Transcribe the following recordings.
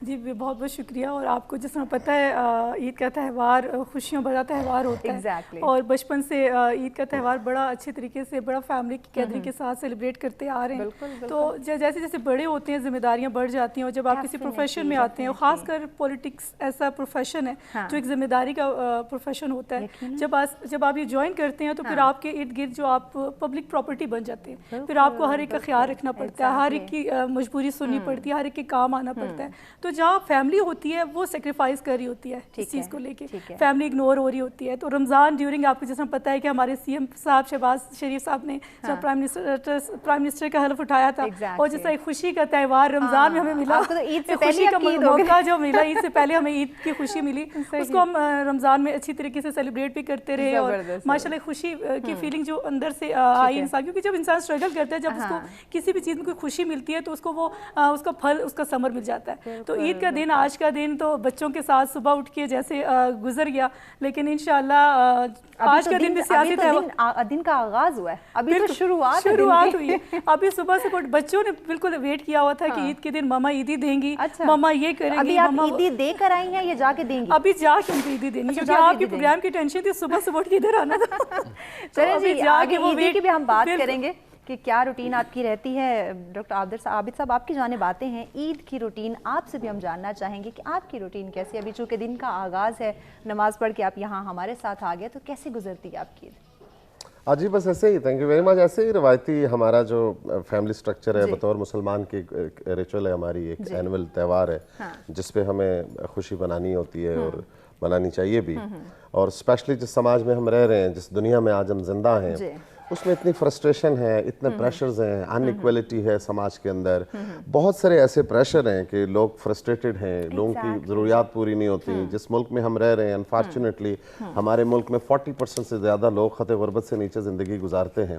جی بہت بہت شکریہ. اور آپ کو جس طرح پتہ ہے عید کا تہوار خوشیوں بھرا تہوار ہوتا ہے, اور بچپن سے عید کا تہوار بڑا اچھے طریقے سے بڑا فیملی کی گیدرنگ کے ساتھ سیلیبریٹ کرتے آ رہے ہیں. تو جیسے جیسے بڑے ہوتے ہیں ذمہ داریاں بڑھ جاتی ہیں, اور جب آپ کسی پروفیشن میں آتے ہیں, خاص کر پولیٹکس ایسا پروفیشن ہے جو ایک ذمہ داری کا پروفیشن ہوتا ہے, جب آپ یہ جوائن کرتے ہیں تو پھر آپ کے ارد گرد جو آپ پبلک پراپرٹی بن جاتے ہیں, پھر آپ کو ہر ایک کا خیال رکھنا پڑتا ہے, ہر ایک کی مجبوری سننی پڑتی ہے, ہر ایک کے کام آنا پڑتا ہے. تو جہاں فیملی ہوتی ہے وہ سیکریفائز کر رہی ہوتی ہے اس چیز کو لے کے, فیملی اگنور ہو رہی ہوتی ہے. تو رمضان ڈیورنگ آپ کو جس طرح پتہ ہے کہ ہمارے سی ایم صاحب شہباز شریف صاحب نے پرائم منسٹر کا حلف اٹھایا تھا, اور جس طرح ایک خوشی کا تہوار رمضان میں ہمیں ملا, خوشی کا موقع جو ملا, عید سے پہلے ہمیں عید کی خوشی ملی, اس کو ہم رمضان میں اچھی طریقے سے سیلیبریٹ بھی کرتے رہے, اور ماشاءاللہ خوشی کی فیلنگ جو اندر سے آئی انسان, کیونکہ جب انسان اسٹرگل کرتا ہے, جب اس کو کسی بھی چیز میں کوئی خوشی ملتی ہے تو اس کو وہ اس کا پھل, اس کا ثمر مل جاتا ہے. تو عید کا دن, آج کا دن تو بچوں کے ساتھ صبح اٹھ کے جیسے گزر گیا, لیکن انشاءاللہ آج کا دن بھی سیاسی دن کا آغاز ہوا ہے, ابھی تو شروعات ہوئی ہے. ابھی صبح سے بچوں نے بالکل ویٹ کیا ہوا تھا کہ عید کے دن ماما عیدی دیں گی, ماما یہ کریں گی. ابھی آپ عیدی دے کر آئی ہیں یا جا کے دیں گی؟ ابھی جا کے ان کو عیدی دینی, کیونکہ آپ کے پروگرام کی ٹینشن تھی, صبح صبح اٹھ کے ادھر آنا تھا. چلیں جی, آگے عیدی کی بھی ہم بات کریں گے کہ کیا روٹین آپ کی رہتی ہے. ڈاکٹر عابد صاحب, آپ کی جانب آتے ہیں, عید کی روٹین آپ سے بھی ہم جاننا چاہیں گے کہ آپ کی روٹین کیسی ہے. ابھی چونکہ دن کا آغاز ہے, نماز پڑھ کے آپ یہاں ہمارے ساتھ آ گئے, تو کیسے گزرتی ہے آپ کی عید؟ جی بس ایسے ہی, تھینک یو ویری مچ. ایسے ہی روایتی ہمارا جو فیملی سٹرکچر ہے, بطور مسلمان کی ریچول ہے ہماری, ایک اینول تہوار ہے جس پہ ہمیں خوشی منانی ہوتی ہے اور منانی چاہیے بھی. اور اسپیشلی جس سماج میں ہم رہ رہے ہیں, جس دنیا میں آج ہم زندہ ہیں, اس میں اتنی فرسٹریشن ہے, اتنے پریشرز ہیں, ان ایکویلٹی ہے سماج کے اندر, بہت سارے ایسے پریشر ہیں کہ لوگ فرسٹریٹڈ ہیں, لوگوں کی ضروریات پوری نہیں ہوتی. جس ملک میں ہم رہ رہے ہیں, انفارچونیٹلی ہمارے ملک میں 40% سے زیادہ لوگ خط غربت سے نیچے زندگی گزارتے ہیں.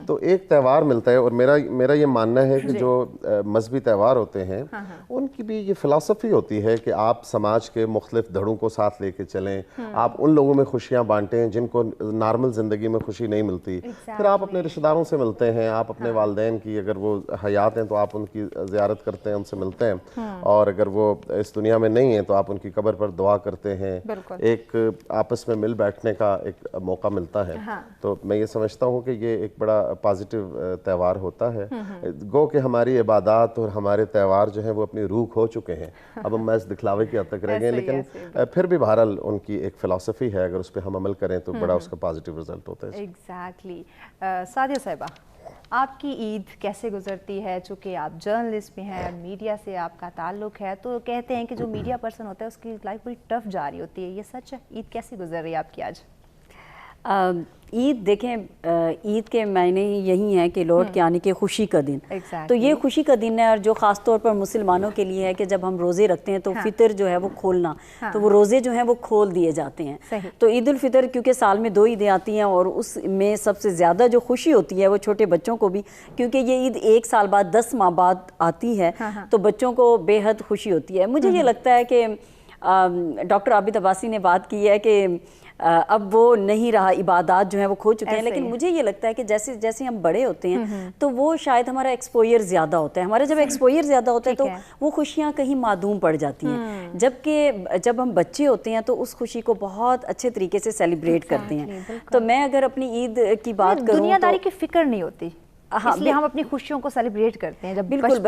تو ایک تہوار ملتا ہے, اور میرا یہ ماننا ہے کہ جو مذہبی تہوار ہوتے ہیں ان کی بھی یہ فلسفی ہوتی ہے کہ آپ سماج کے مختلف دھڑوں کو ساتھ لے کے چلیں, آپ ان لوگوں میں خوشیاں بانٹیں جن کو نارمل زندگی میں خوشی نہیں ملتی. پھر آپ اپنے رشتہ داروں سے ملتے ہیں, آپ اپنے والدین کی, اگر وہ حیات ہیں تو آپ ان کی زیارت کرتے ہیں, ان سے ملتے ہیں, اور اگر وہ اس دنیا میں نہیں ہیں تو آپ ان کی قبر پر دعا کرتے ہیں. ایک آپس میں مل بیٹھنے کا ایک موقع ملتا ہے. تو میں یہ سمجھتا ہوں کہ یہ ایک بڑا پازیٹیو تہوار ہوتا ہے. گو کہ ہماری عبادات اور ہمارے تہوار جو ہیں وہ اپنی روح کھو چکے ہیں, اب ہم محض دکھلاوے کی حد تک رہ گئے, لیکن پھر بھی بہرحال ان کی ایک فلسفی ہے, اگر اس پہ ہم عمل کریں تو بڑا اس کا پازیٹیو رزلٹ ہوتا ہے. ایگزیکٹلی. سعدیہ صاحبہ, آپ کی عید کیسے گزرتی ہے؟ چونکہ آپ جرنلسٹ بھی ہیں, میڈیا سے آپ کا تعلق ہے, تو کہتے ہیں کہ جو میڈیا پرسن ہوتا ہے اس کی لائف بڑی ٹف جاری ہوتی ہے, یہ سچ ہے؟ عید کیسے گزر رہی ہے آپ کی آج؟ عید دیکھیں, عید کے معنی یہی ہیں کہ لوٹ کے آنے کے خوشی کا دن. تو یہ خوشی کا دن ہے, اور جو خاص طور پر مسلمانوں کے لیے ہے کہ جب ہم روزے رکھتے ہیں تو فطر جو ہے وہ کھولنا, تو وہ روزے جو ہیں وہ کھول دیے جاتے ہیں. تو عید الفطر کیونکہ سال میں 2 عیدیں آتی ہیں, اور اس میں سب سے زیادہ جو خوشی ہوتی ہے وہ چھوٹے بچوں کو بھی, کیونکہ یہ عید 1 سال بعد 10 ماہ بعد آتی ہے, تو بچوں کو بے حد خوشی ہوتی ہے. مجھے یہ لگتا ہے کہ ڈاکٹر عابد عباسی نے بات کی ہے کہ اب وہ نہیں رہا, عبادات جو ہیں وہ کھو چکے ہیں, لیکن مجھے یہ لگتا ہے کہ جیسے جیسے ہم بڑے ہوتے ہیں تو وہ شاید ہمارا ایکسپوئر زیادہ ہوتا ہے, ہمارا جب ایکسپوئر زیادہ ہوتا ہے تو وہ خوشیاں کہیں معدوم پڑ جاتی ہیں, جبکہ جب ہم بچے ہوتے ہیں تو اس خوشی کو بہت اچھے طریقے سے سیلیبریٹ کرتے ہیں. تو میں اگر اپنی عید کی بات کروں, دنیا داری کی فکر نہیں ہوتی, اس لیے ہم اپنی خوشیوں کو سیلیبریٹ کرتے ہیں. جب بالکل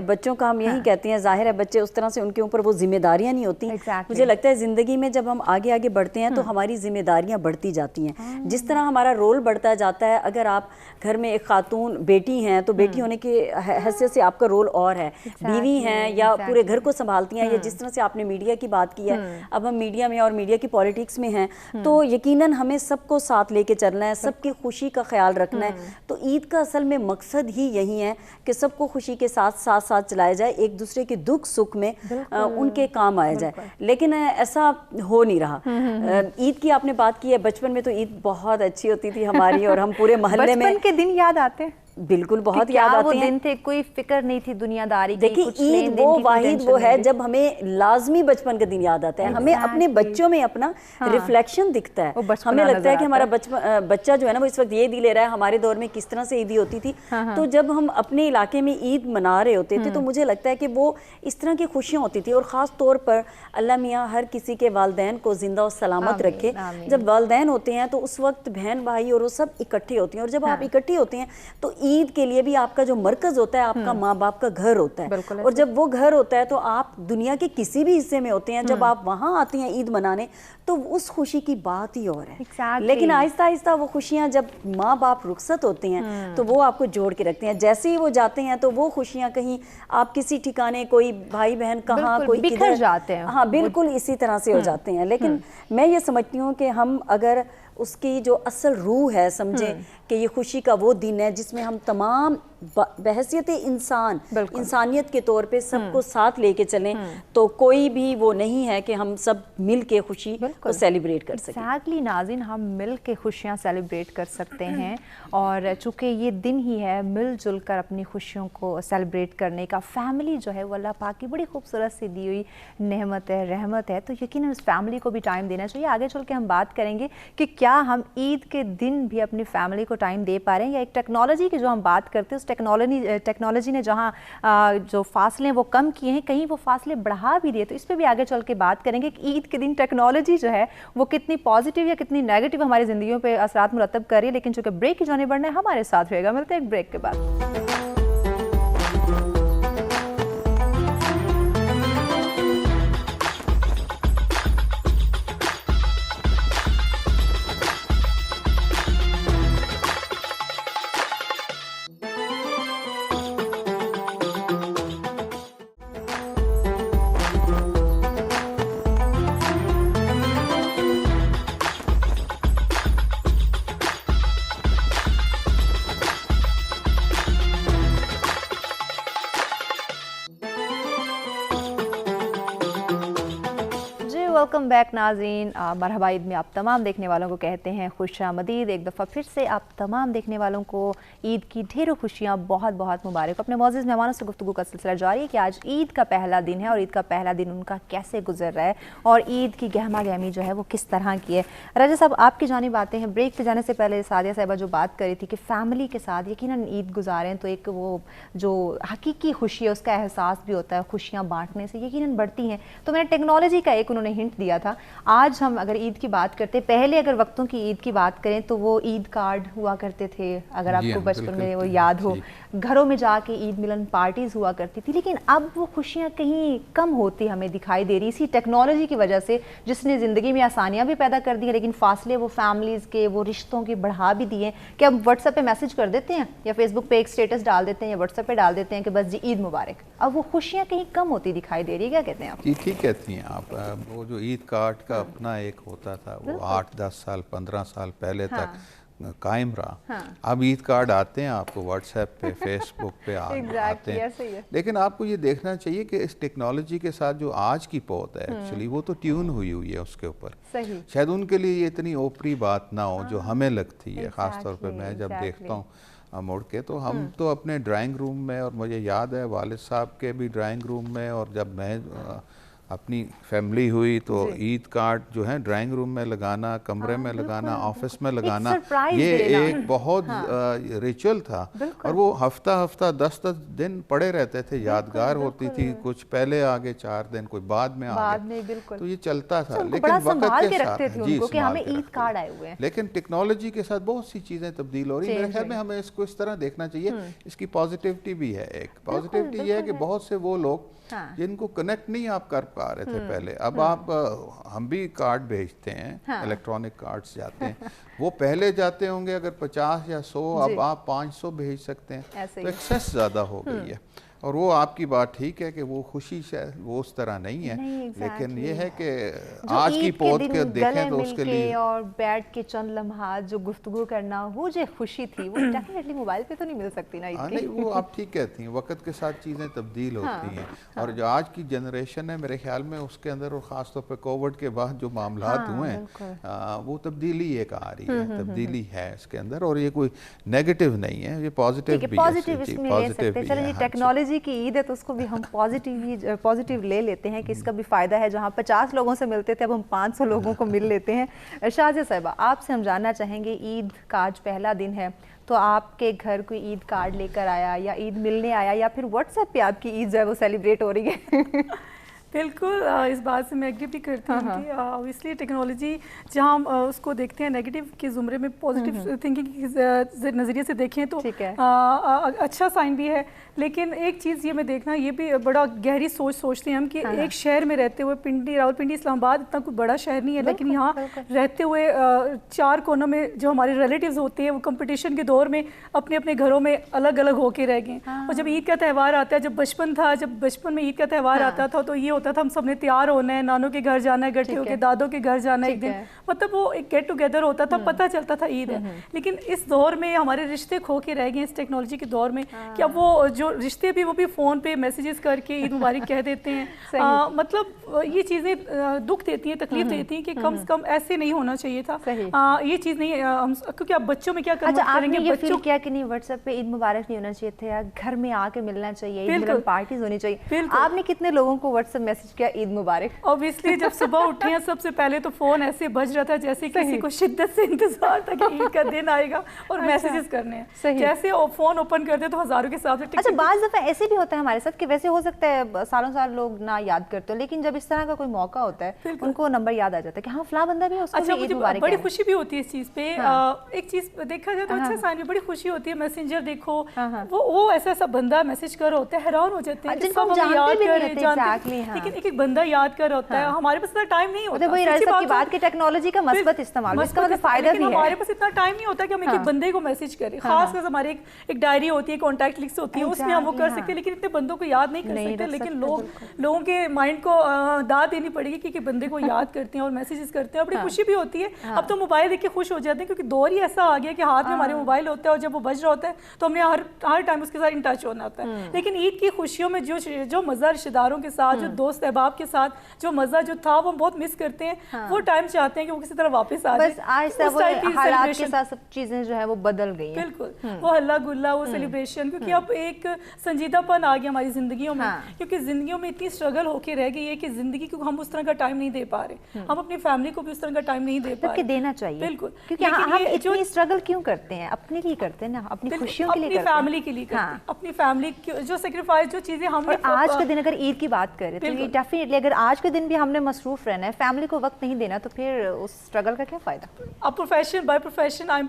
بچوں کا ہم یہی کہتے ہیں, ظاہر ہے بچے اس طرح سے ان کے اوپر وہ ذمہ داریاں نہیں ہوتی. مجھے لگتا ہے زندگی میں جب ہم آگے آگے بڑھتے ہیں تو ہماری ذمہ داریاں بڑھتی جاتی ہیں, جس طرح ہمارا رول بڑھتا جاتا ہے. اگر آپ گھر میں ایک خاتون بیٹی ہیں تو بیٹی ہونے کی حیثیت سے آپ کا رول اور ہے, بیوی ہیں یا پورے گھر کو سنبھالتی ہیں, یا جس طرح سے آپ نے میڈیا کی بات کی ہے, اب ہم میڈیا میں اور میڈیا کی پالیٹکس میں ہیں, تو یقیناً ہمیں سب کو ساتھ لے کے چلنا ہے, سب کی خوشی کا خیال رکھنا ہے. تو عید کا اصل میں مقصد ہی یہی ہے کہ سب کو خوشی کے ساتھ ساتھ چلایا جائے, ایک دوسرے کے دکھ سکھ میں ان کے کام آیا جائے. لیکن ایسا ہو نہیں رہا. عید کی آپ نے بات کی ہے, بچپن میں تو عید بہت اچھی ہوتی تھی ہماری, اور ہم پورے محلے میں بچپن کے دن یاد آتے ہیں. بالکل بہت یاد آتے ہیں. دن تھے, کوئی فکر نہیں تھی دنیا داری کی. دیکھیں عید وہ واحد وہ ہے جب ہمیں لازمی بچپن کا دن یاد آتا ہے, ہمیں اپنے بچوں میں اپنا ریفلیکشن دکھتا ہے, ہمیں لگتا ہے کہ ہمارا بچہ جو ہے نا وہ اس وقت یہ عید لے رہا ہے, ہمارے دور میں کس طرح سے عیدی ہوتی تھی. تو جب ہم اپنے علاقے میں عید منا رہے ہوتے تھے تو مجھے لگتا ہے کہ وہ اس طرح کی خوشیاں ہوتی تھی. اور خاص طور پر اللہ میاں ہر کسی کے والدین کو زندہ و سلامت رکھے. جب والدین ہوتے ہیں تو اس وقت بہن بھائی اور وہ سب اکٹھے ہوتے ہیں, اور جب آپ اکٹھے ہوتے ہیں تو عید کے لیے بھی آپ کا جو مرکز ہوتا ہے آپ کا ماں باپ کا گھر ہوتا ہے, اور جب وہ گھر ہوتا ہے تو آپ دنیا کے کسی بھی حصے میں ہوتے ہیں, جب آپ وہاں آتے ہیں عید منانے تو اس خوشی کی بات ہی اور ہے. لیکن آہستہ آہستہ وہ خوشیاں جب ماں باپ رخصت ہوتے ہیں تو وہ آپ کو جوڑ کے رکھتے ہیں. جیسے ہی وہ جاتے ہیں تو وہ خوشیاں کہیں آپ کسی ٹھکانے, کوئی بھائی بہن کہاں, کوئی بکھر جاتے ہیں. ہاں بالکل اسی طرح سے ہو جاتے ہیں. لیکن میں یہ سمجھتی ہوں کہ ہم اگر اس کی جو اصل روح ہے سمجھیں کہ یہ خوشی کا وہ دن ہے جس میں ہم تمام بحیثیت انسان, انسانیت کے طور پہ سب کو ساتھ لے کے چلیں, تو کوئی بھی وہ نہیں ہے کہ ہم سب مل کے خوشی کو سیلیبریٹ کر سکیں. ایگزیکٹلی ناظرین, ہم مل کے خوشیاں سیلیبریٹ کر سکتے ہیں, اور چونکہ یہ دن ہی ہے مل جل کر اپنی خوشیوں کو سیلیبریٹ کرنے کا. فیملی جو ہے وہ اللہ پاک کی بڑی خوبصورت سی دی ہوئی نعمت ہے, رحمت ہے, تو یقیناً اس فیملی کو بھی ٹائم دینا چاہیے. آگے چل کے ہم بات کریں گے کہ کیا ہم عید کے دن بھی اپنی فیملی کو ٹائم دے پا رہے ہیں, یا ایک ٹیکنالوجی کی جو ہم بات کرتے ہیں اس ٹیکنالوجی نے جہاں جو فاصلے وہ کم کیے ہیں کہیں وہ فاصلے بڑھا بھی دیے. تو اس پہ بھی آگے چل کے بات کریں گے کہ عید کے دن ٹیکنالوجی جو ہے وہ کتنی پازیٹیو یا کتنی نیگیٹو ہماری زندگیوں پہ اثرات مرتب کر رہی ہے. لیکن چونکہ بریک کی جانب بڑھنا ہے, ہمارے ساتھ رہے گا. ملتے ہیں ایک بریک کے بعد. ویلکم بیک ناظرین, مرحبا عید میں آپ تمام دیکھنے والوں کو کہتے ہیں خوش آمدید. ایک دفعہ پھر سے آپ تمام دیکھنے والوں کو عید کی ڈھیروں خوشیاں بہت بہت مبارک. اپنے معزز مہمانوں سے گفتگو کا سلسلہ جاری ہے کہ آج عید کا پہلا دن ہے اور عید کا پہلا دن ان کا کیسے گزر رہا ہے اور عید کی گہما گہمی جو ہے وہ کس طرح کی ہے. راجہ صاحب, آپ کی جانب آتے ہیں. بریک پہ جانے سے پہلے سعدیہ صاحبہ جو بات کری تھی کہ فیملی کے ساتھ یقیناً عید گزاریں تو ایک وہ جو حقیقی خوشی ہے اس کا احساس بھی ہوتا ہے, خوشیاں بانٹنے سے یقیناً بڑھتی ہیں. تو میں نے ٹیکنالوجی کا ایک انہوں نے ہنٹ دیا تھا. آج ہم اگر عید کی بات کرتے, پہلے اگر وقتوں کی عید کی بات کریں تو وہ عید کارڈ ہوا کرتے تھے, اگر آپ کو بچپن میں وہ یاد ہو, گھروں میں جا کے عید ملن پارٹیز ہوا کرتی تھی. لیکن اب وہ خوشیاں کہیں کم ہوتی ہمیں دکھائی دے رہی اسی ٹیکنالوجی کی وجہ سے, جس نے زندگی میں آسانیاں بھی پیدا کر دی ہیں لیکن فاصلے وہ فیملیز کے, وہ رشتوں کے بڑھا بھی دیے ہیں کہ اب واٹس ایپ پہ میسج کر دیتے ہیں یا فیس بک پہ ایک اسٹیٹس ڈال دیتے ہیں یا واٹس ایپ پہ ڈال دیتے ہیں کہ بس جی عید مبارک. اب وہ خوشیاں کہیں کم ہوتی دکھائی دے رہی ہے. کیا کہتے ہیں آپ؟ جی ٹھیک کہتی ہیں آپ. وہ جو عید کارڈ کا اپنا ایک ہوتا تھا وہ 8-10 سال 15 سال پہلے تک قائم رہا. اب عید کارڈ آتے ہیں آپ کو واٹس ایپ پہ, فیس بک پہ آتے ہیں. لیکن آپ کو یہ دیکھنا چاہیے کہ اس ٹیکنالوجی کے ساتھ جو آج کی پوت ہے ایکچولی وہ تو ٹیون ہوئی ہے اس کے اوپر. شاید ان کے لیے یہ اتنی اوپری بات نہ ہو جو ہمیں لگتی ہے. خاص طور پہ میں جب دیکھتا ہوں مڑ کے تو ہم تو اپنے ڈرائنگ روم میں, اور مجھے یاد ہے والد صاحب کے بھی ڈرائنگ روم میں, اور جب میں اپنی فیملی ہوئی تو عید کارڈ جو ہے ڈرائنگ روم میں لگانا, کمرے میں لگانا, آفس میں لگانا, یہ ایک بہت ریچول تھا. اور وہ ہفتہ 10 دن پڑے رہتے تھے, یادگار ہوتی تھی. کچھ پہلے آگے 4 دن, کوئی بعد میں آگے, تو یہ چلتا تھا. لیکن وقت کے ساتھ لیکن ٹیکنالوجی کے ساتھ بہت سی چیزیں تبدیل ہو رہی ہیں. میرے خیال میں ہمیں اس کو اس طرح دیکھنا چاہیے. اس کی پازیٹیوٹی بھی ہے. ایک پازیٹیوٹی یہ ہے کہ بہت سے وہ لوگ جن کو کنیکٹ نہیں آپ کر پا رہے تھے پہلے, اب آپ, ہم بھی کارڈ بھیجتے ہیں, الیکٹرانک کارڈز جاتے ہیں, وہ پہلے جاتے ہوں گے اگر 50 یا 100, اب آپ 500 بھیج سکتے ہیں. تو ایکسیس زیادہ ہو گئی ہے. اور وہ آپ کی بات ٹھیک ہے کہ وہ خوشی شاید وہ اس طرح نہیں ہے, لیکن یہ ہے کہ آج کی پود کے دیکھیں تو اس کے لیے اور بیٹھ کے چند لمحات جو گفتگو کرنا, وہ جو خوشی تھی وہ ڈیفینیٹلی موبائل پہ تو نہیں مل سکتی نا. نہیں, وہ آپ ٹھیک کہتی ہیں, وقت کے ساتھ چیزیں تبدیل ہوتی ہیں, اور جو آج کی جنریشن ہے میرے خیال میں اس کے اندر, اور خاص طور پہ کووڈ کے بعد جو معاملات ہوئے ہیں, وہ تبدیلی ایک آ رہی ہے, تبدیلی ہے اس کے اندر, اور یہ کوئی نیگیٹو نہیں ہے, یہ پازیٹیو بھی ہے. پازیٹیو اس میں لے سکتے ہیں. چلیں, یہ ٹیکنالوجی کی عید ہے تو اس کو بھی ہم پازیٹیو لے لیتے ہیں کہ اس کا بھی فائدہ ہے. جہاں 50 لوگوں سے ملتے تھے اب ہم 500 لوگوں کو مل لیتے ہیں. شازیہ صاحبہ, آپ سے ہم جاننا چاہیں گے, عید کا آج پہلا دن ہے تو آپ کے گھر کوئی عید کارڈ لے کر آیا یا عید ملنے آیا, یا پھر واٹس ایپ پہ آپ کی عید جو ہے وہ سیلیبریٹ ہو رہی ہے؟ بالکل, اس بات سے میں ایگری بھی کرتی ہوں کہ اوبویسلی ٹیکنالوجی جہاں ہم اس کو دیکھتے ہیں نیگیٹو کے زمرے میں, پازیٹیو تھنکنگ کے نظریے سے دیکھیں تو اچھا سائن بھی ہے. لیکن ایک چیز یہ میں دیکھنا, یہ بھی بڑا گہری سوچتے ہیں ہم کہ ایک شہر میں رہتے ہوئے, پنڈی راولپنڈی اسلام آباد اتنا کوئی بڑا شہر نہیں ہے, لیکن یہاں رہتے ہوئے 4 کونوں میں جو ہمارے ریلیٹیوز ہوتے ہیں وہ کمپٹیشن کے دور میں اپنے اپنے گھروں میں الگ الگ ہو کے رہ گئے. اور جب عید کا تہوار آتا ہے, جب بچپن میں عید کا تہوار آتا تھا تو یہ ہوتا تھا ہم سب نے تیار ہونا ہے, نانوں کے گھر جانا ہے, گٹھے ہو کے دادوں کے گھر جانا ہے ایک دن, مطلب وہ ایک گیٹ ٹوگیدر ہوتا تھا, پتہ چلتا تھا عید ہے. لیکن اس دور میں ہمارے رشتے کھو کے رہ گئے اس ٹیکنالوجی کے دور میں, کہ اب وہ جو رشتے بھی وہ بھی فون پہ میسیجز کر کے عید مبارک کہہ دیتے ہیں. مطلب یہ چیزیں دکھ دیتی ہیں, تکلیف دیتی ہیں کہ کم سے کم ایسے نہیں ہونا چاہیے تھا. یہ چیز نہیں, کیونکہ اب بچوں میں کیا کریں گے, بچوں کیا کہ نہیں واٹس ایپ پہ عید مبارک نہیں ہونا چاہیے تھا, گھر میں آ کے ملنا چاہیے, عید ملن پارٹیز ہونی چاہیے. آپ نے کتنے لوگوں کو واٹس ایپ میسج کیا عید مبارک؟ اوبیسلی جب صبح اٹھے ہیں سب سے پہلے تو فون ایسے بج رہا تھا جیسے کسی کو شدت سے انتظار تھا کہ عید کا دن آئے گا اور میسیجز کرنے ہیں. جیسے فون اوپن کرتے تو ہزاروں کے ساتھ. اچھا, بعض دفعہ ایسے بھی ہوتا ہے ہمارے ساتھ کہ ویسے ہو سکتا ہے سالوں سال لوگ نہ یاد کرتے ہو, لیکن جب اس طرح کا کوئی موقع ہوتا ہے ان کو نمبر یاد آ جاتا ہے کہ ہاں فلاں بندہ بھی ہے, اس کو عید مبارک. بڑی خوشی بھی ہوتی ہے اس چیز پہ. ایک چیز دیکھا جائے تو اچھا سائن بھی, بڑی خوشی ہوتی ہے. میسنجر دیکھو, وہ ایسا بندہ میسج کر ہوتا ہے, حیران ہو جاتے ہیں جن کو ہم جانتے بھی نہیں ہوتے. لیکن ایک بندہ یاد کر ہوتا ہے, ہمارے پاس اتنا ٹائم نہیں ہوتا. وہی رائے صاحب کی بات کہ ٹیکنالوجی کا مثبت استعمال, اس کا مطلب فائدہ بھی ہے. ہمارے پاس اتنا ٹائم نہیں ہوتا کہ ہم ایک بندے کو میسج کریں. خاص کر ہمارے ایک ڈائری ہوتی ہے, کانٹیکٹ لسٹ ہوتی ہے, اس میں ہم وہ کر سکتے ہیں, لیکن اتنے بندوں کو یاد نہیں کر سکتے. لیکن لوگوں کے مائنڈ کو داد دینی پڑے گی کہ بندے کو یاد کرتے ہیں اور میسیجز کرتے ہیں. بڑی خوشی بھی ہوتی ہے. اب تو موبائل دیکھ کے خوش ہو جاتے ہیں کیونکہ دور ہی ایسا آ گیا کہ ہاتھ میں ہمارے موبائل ہوتا ہے, اور جب وہ بج رہا ہوتا ہے تو ہم نے ہر ٹائم اس کے ساتھ ان ٹچ ہونا ہوتا ہے. لیکن عید کی خوشیوں میں جو مزہ رشتہ داروں کے ساتھ, جو دوست احباب کے ساتھ جو مزہ جو تھا, وہ بہت مس کرتے ہیں. وہ ٹائم چاہتے ہیں کہ وہ کسی طرح واپس آ جائے. بس آج سے وہ حالات کے ساتھ سب چیزیں جو ہے وہ بدل گئی ہیں. بالکل, وہ ہلا گلا, وہ سیلیبریشن, کیونکہ اب ایک سنجیدہ پن آ گیا ہماری زندگیوں میں, کیونکہ زندگیوں میں اتنی اسٹرگل ہو کے رہ گئی ہے کہ زندگی کو ہم اس طرح کا ٹائم نہیں دے پا رہے, ہم اپنی فیملی کو بھی اس طرح کا ٹائم نہیں دے پا رہے. دینا چاہیے بالکل, کیونکہ ہم اتنی اسٹرگل کیوں کرتے ہیں, اپنے لیے کرتے ہیں نا, اپنی خوشیوں کے لیے کرتے ہیں, اپنی فیملی کے لیے کرتے ہیں, اپنی فیملی جو سیکریفائس, جو چیزیں ہم نے. آج کے دن اگر عید کی بات کریں تو یہ ڈیفینیٹلی, اگر آج کے دن بھی ہم نے مصروف رہنا ہے, فیملی کو وقت نہیں دینا, تو پھر اس اسٹرگل کا کیا فائدہ؟ اب profession by profession I am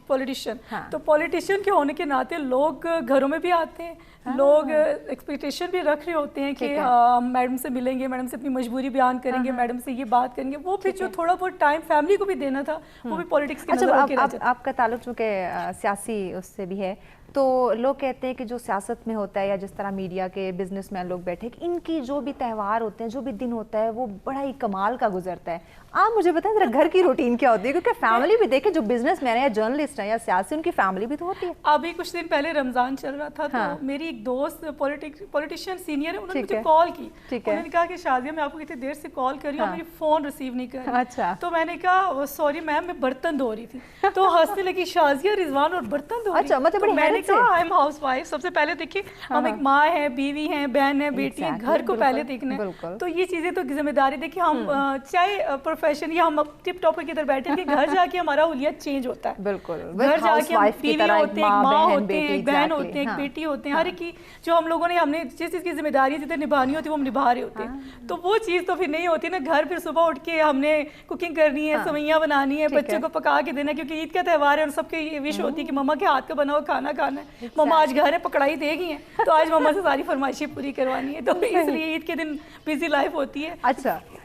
politician, تو پولیٹیشین کے ہونے کے ناطے لوگ گھروں میں بھی آتے ہیں, لوگ ایکسپیکٹیشن بھی رکھ رہے ہوتے ہیں کہ ہم میڈم سے ملیں گے, میڈم سے اپنی مجبوری بیان کریں گے, میڈم سے یہ بات کریں گے. وہ پھر جو تھوڑا بہت ٹائم فیملی کو بھی دینا تھا وہ بھی پولیٹکس کے نظر رکھ کے. آپ کا تعلق چونکہ سیاسی اس سے بھی ہے, تو لوگ کہتے ہیں کہ جو سیاست میں ہوتا ہے یا جس طرح میڈیا کے بزنس مین لوگ بیٹھے, ان کی جو بھی تہوار ہوتے ہیں, جو بھی دن ہوتا ہے, وہ بڑا ہی کمال کا گزرتا ہے. آپ مجھے بتائیں ذرا گھر کی روٹین کیا ہوتی ہے, کیونکہ فیملی بھی دیکھیں, جو بزنس مین ہیں یا جرنلسٹ ہیں یا سیاسی, ان کی فیملی بھی تو ہوتی ہے. ابھی کچھ دن پہلے رمضان چل رہا تھا, تو میری ایک دوست پولیٹیشین سینئر ہے, انہوں نے مجھے کال کی. انہوں نے کہا کہ شازیہ میں آپ کو کتنی دیر سے کال کر رہی ہوں, میری فون ریسیو نہیں کر رہی. تو میں نے کہا سوری میم, میں برتن دھو رہی تھی. تو ہنسنے لگی, شازیہ رضوان اور برتن دھو رہی. میں نے کہا آئی ایم ہاؤس وائف. سب سے پہلے دیکھیے, ہم ایک ماں ہے, بیوی ہیں, بہن ہے, بیٹی ہے, گھر کو پہلے دیکھنا ہے. تو یہ چیزیں تو ذمہ داری, دیکھیے ہم چاہے پروفیشن یا ہم ٹپ ٹاپ کے ادھر بیٹھے کہ گھر جا کے ہمارا حلیت چینج ہوتا ہے. بالکل, گھر جا کے ہم بیوی ہوتے ہیں, ایک ماں ہوتے ہیں, ایک بہن ہوتے ہیں, ایک بیٹی ہوتے ہیں, ہر ایک کی جو ہم لوگوں نے, ہم نے جس چیز کی ذمہ داری جتنے نبھانی ہوتی ہے وہ ہم نبھا رہے ہوتے ہیں. تو وہ چیز تو پھر نہیں ہوتی نا. گھر پھر صبح اٹھ کے ہم نے کوکنگ کرنی ہے, سوئیاں بنانی ہے, بچوں کو پکا کے دینا ہے, کیونکہ عید کا تہوار ہے اور سب کی وش ہوتی ہے کہ مما کے ہاتھ کا بنا ہوا کھانا کھانا ہے. مما آج گھر ہے, پکڑائی دے گی ہیں, تو آج مما سے ساری فرمائشیں پوری کروانی ہے. تو اس لیے عید کے دن بزی لائف ہوتی ہے. اچھا,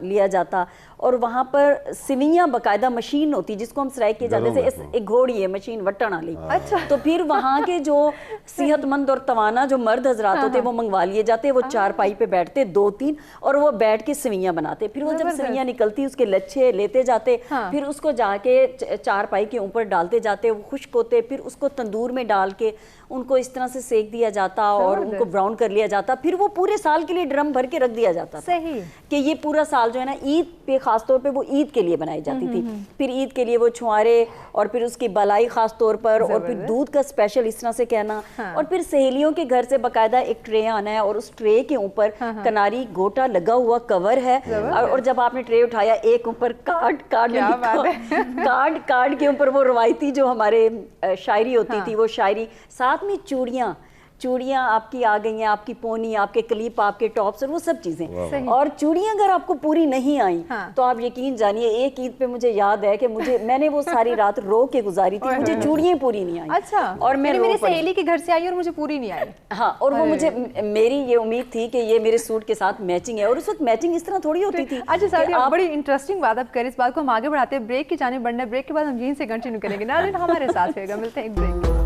لیا جاتا اور وہاں پر سویاں باقاعدہ مشین ہوتی جس کو ہم سرائک کیے جاتے تھے، ایک گھوڑی ہے مشین وٹن والی. تو پھر وہاں کے جو صحت مند اور توانا جو مرد حضرات ہوتے وہ منگوا لیے جاتے، وہ چارپائی پہ بیٹھتے 2-3 اور وہ بیٹھ کے سویاں بناتے. پھر وہ جب سویاں نکلتی اس کے لچھے لیتے جاتے، پھر اس کو جا کے چارپائی کے اوپر ڈالتے جاتے، وہ خشک ہوتے، پھر اس کو تندور میں ڈال کے ان کو اس طرح سے سیک دیا جاتا اور ان کو براؤن کر لیا جاتا. پھر وہ پورے سال کے لیے ڈرم بھر کے رکھ دیا جاتا تھا کہ یہ پورا سال جو ہے نا عید پہ خاص طور پہ وہ عید کے لیے بنائی جاتی تھی. پھر عید کے لیے وہ چھوارے اور پھر اس کی بالائی خاص طور پر اور پھر دودھ کا اسپیشل اس طرح سے کہنا اور پھر سہیلیوں کے گھر سے باقاعدہ ایک ٹرے آنا ہے اور اس ٹرے کے اوپر کناری گوٹا لگا ہوا کور ہے اور جب آپ نے ٹرے اٹھایا ایک اوپر کارڈ کے اوپر وہ روایتی جو ہمارے شاعری ہوتی تھی وہ شاعری، ساتھ میں چوڑیاں آپ کی آ گئی ہیں، آپ کی پونی، آپ کے کلیپ، آپ کے ٹاپس اور وہ سب چیزیں. اور چوڑیاں اگر آپ کو پوری نہیں آئیں تو آپ یقین جانیے ایک عید پہ مجھے یاد ہے کہ میں نے وہ ساری رات رو کے گزاری تھی، مجھے چوڑیاں پوری نہیں آئیں. اچھا. اور میں میری سہیلی کے گھر سے آئی اور مجھے پوری نہیں آئی. ہاں، اور وہ مجھے میری یہ امید تھی کہ یہ میرے سوٹ کے ساتھ میچنگ ہے اور اس وقت میچنگ اس طرح تھوڑی ہوتی تھی. اچھا سادیہ، بڑی انٹرسٹنگ بات آپ کریں، اس بات کو ہم آگے بڑھاتے ہیں، بریک کی جانب بڑھنا ہے. بریک کے بعد ہم یہیں سے کنٹینیو کریں گے. ناظرین ہمارے ساتھ رہے گا، ملتے ہیں ایک بریک.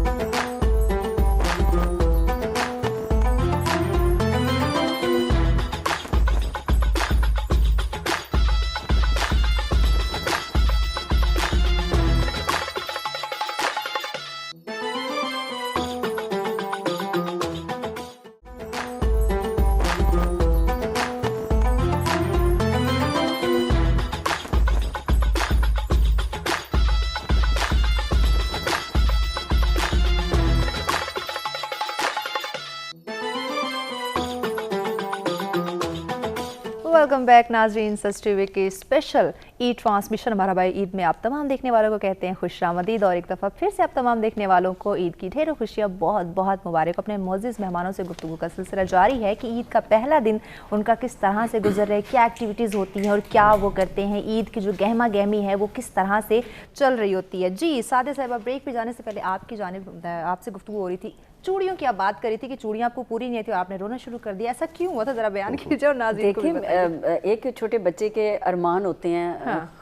ویلکم بیک ناظرین، سچ ٹی وی کے اسپیشل عید ٹرانسمیشن ہمارا بھائی عید میں آپ تمام دیکھنے والوں کو کہتے ہیں خوش آمدید، اور ایک دفعہ پھر سے آپ تمام دیکھنے والوں کو عید کی ڈھیروں خوشیاں، بہت بہت مبارک. اپنے معزز مہمانوں سے گفتگو کا سلسلہ جاری ہے کہ عید کا پہلا دن ان کا کس طرح سے گزر رہا ہے، کیا ایکٹیویٹیز ہوتی ہیں اور کیا وہ کرتے ہیں، عید کی جو گہما گہمی ہے وہ کس طرح سے چل رہی ہوتی ہے. جی سعادہ صاحبہ، بریک پہ جانے سے پہلے آپ کی جانب آپ سے گفتگو ہو رہی تھی، چوڑیوں کی آپ بات کری تھی کہ چوڑیاں آپ کو پوری نہیں تھی اور آپ نے رونا شروع کر دیا، ایسا کیوں ہوا تھا، ذرا بیان کیجیے اور ناظرین کو بھی بتائیے. ایک چھوٹے بچے کے ارمان ہوتے ہیں،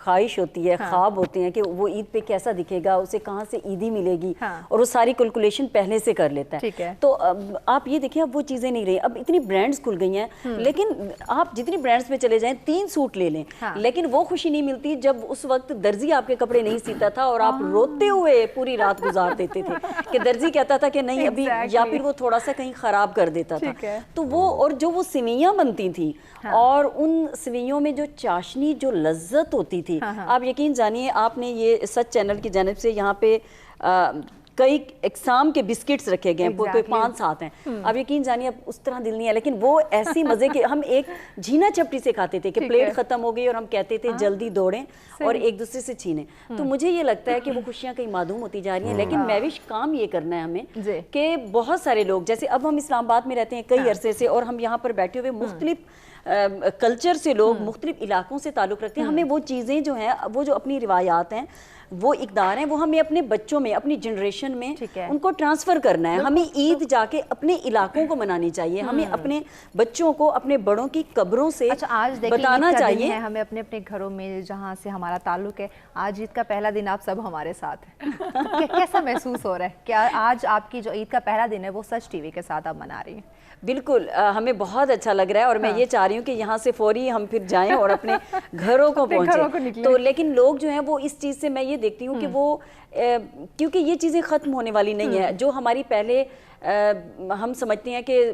خواہش ہوتی ہے، خواب ہوتے ہیں کہ وہ عید پہ کیسا دکھے گا، اسے کہاں سے عیدی ملے گی، اور وہ ساری کیلکولیشن پہلے سے کر لیتا ہے. تو آپ یہ دیکھیں اب وہ چیزیں نہیں رہی، اب اتنی برانڈز کھل گئی ہیں، لیکن آپ جتنی برانڈز پہ چلے جائیں 3 سوٹ لے لیں، لیکن وہ خوشی نہیں ملتی جب اس وقت درزی آپ کے کپڑے نہیں سیتا تھا اور آپ روتے ہوئے پوری رات گزار دیتے تھے کہ درزی کہتا تھا کہ نہیں ابھی، یا پھر وہ تھوڑا سا کہیں خراب کر دیتا تھا. تو وہ اور جو وہ سویاں بنتی تھیں اور ان سویوں میں جو چاشنی جو لذت ہوتی تھی، آپ یقین جانیے آپ نے یہ سچ چینل کی جانب سے یہاں پہ کئی اقسام کے بسکٹس رکھے گئے ہیں، کوئی 5-7 ہیں، آپ یقین جانیے اب اس طرح دل نہیں ہے، لیکن وہ ایسی مزے کے ہم ایک جھینا چپٹی سے کھاتے تھے کہ پلیٹ ختم ہو گئی اور ہم کہتے تھے جلدی دوڑیں اور ایک دوسرے سے چھینیں. تو مجھے یہ لگتا ہے کہ وہ خوشیاں کہیں معدوم ہوتی جا رہی ہیں، لیکن میوش کام یہ کرنا ہے ہمیں کہ بہت سارے لوگ، جیسے اب ہم اسلام آباد میں رہتے ہیں کئی عرصے سے اور ہم یہاں پر بیٹھے ہوئے مختلف کلچر سے لوگ مختلف علاقوں سے تعلق رکھتے ہیں، ہمیں وہ چیزیں جو ہیں، وہ جو اپنی روایات ہیں، وہ اقدار ہیں، وہ ہمیں اپنے بچوں میں، اپنی جنریشن میں ان کو ٹرانسفر کرنا ہے. ہمیں عید جا کے اپنے علاقوں کو منانی چاہیے، ہمیں اپنے بچوں کو اپنے بڑوں کی قبروں سے بتانا چاہیے. ہمیں اپنے اپنے گھروں میں جہاں سے ہمارا تعلق ہے، آج عید کا پہلا دن آپ سب ہمارے ساتھ ہیں، کیسا محسوس ہو رہا ہے؟ کیا آج آپ کی جو عید کا پہلا دن ہے وہ سچ ٹی وی کے ساتھ آپ منا رہی ہیں؟ بالکل، ہمیں بہت اچھا لگ رہا ہے اور میں یہ چاہ رہی ہوں کہ یہاں سے فوری ہم پھر جائیں اور اپنے گھروں کو پہنچیں. تو لیکن لوگ جو ہیں وہ اس چیز سے میں یہ دیکھتی ہوں کہ وہ کیونکہ یہ چیزیں ختم ہونے والی نہیں ہیں، جو ہماری پہلے ہم سمجھتے ہیں کہ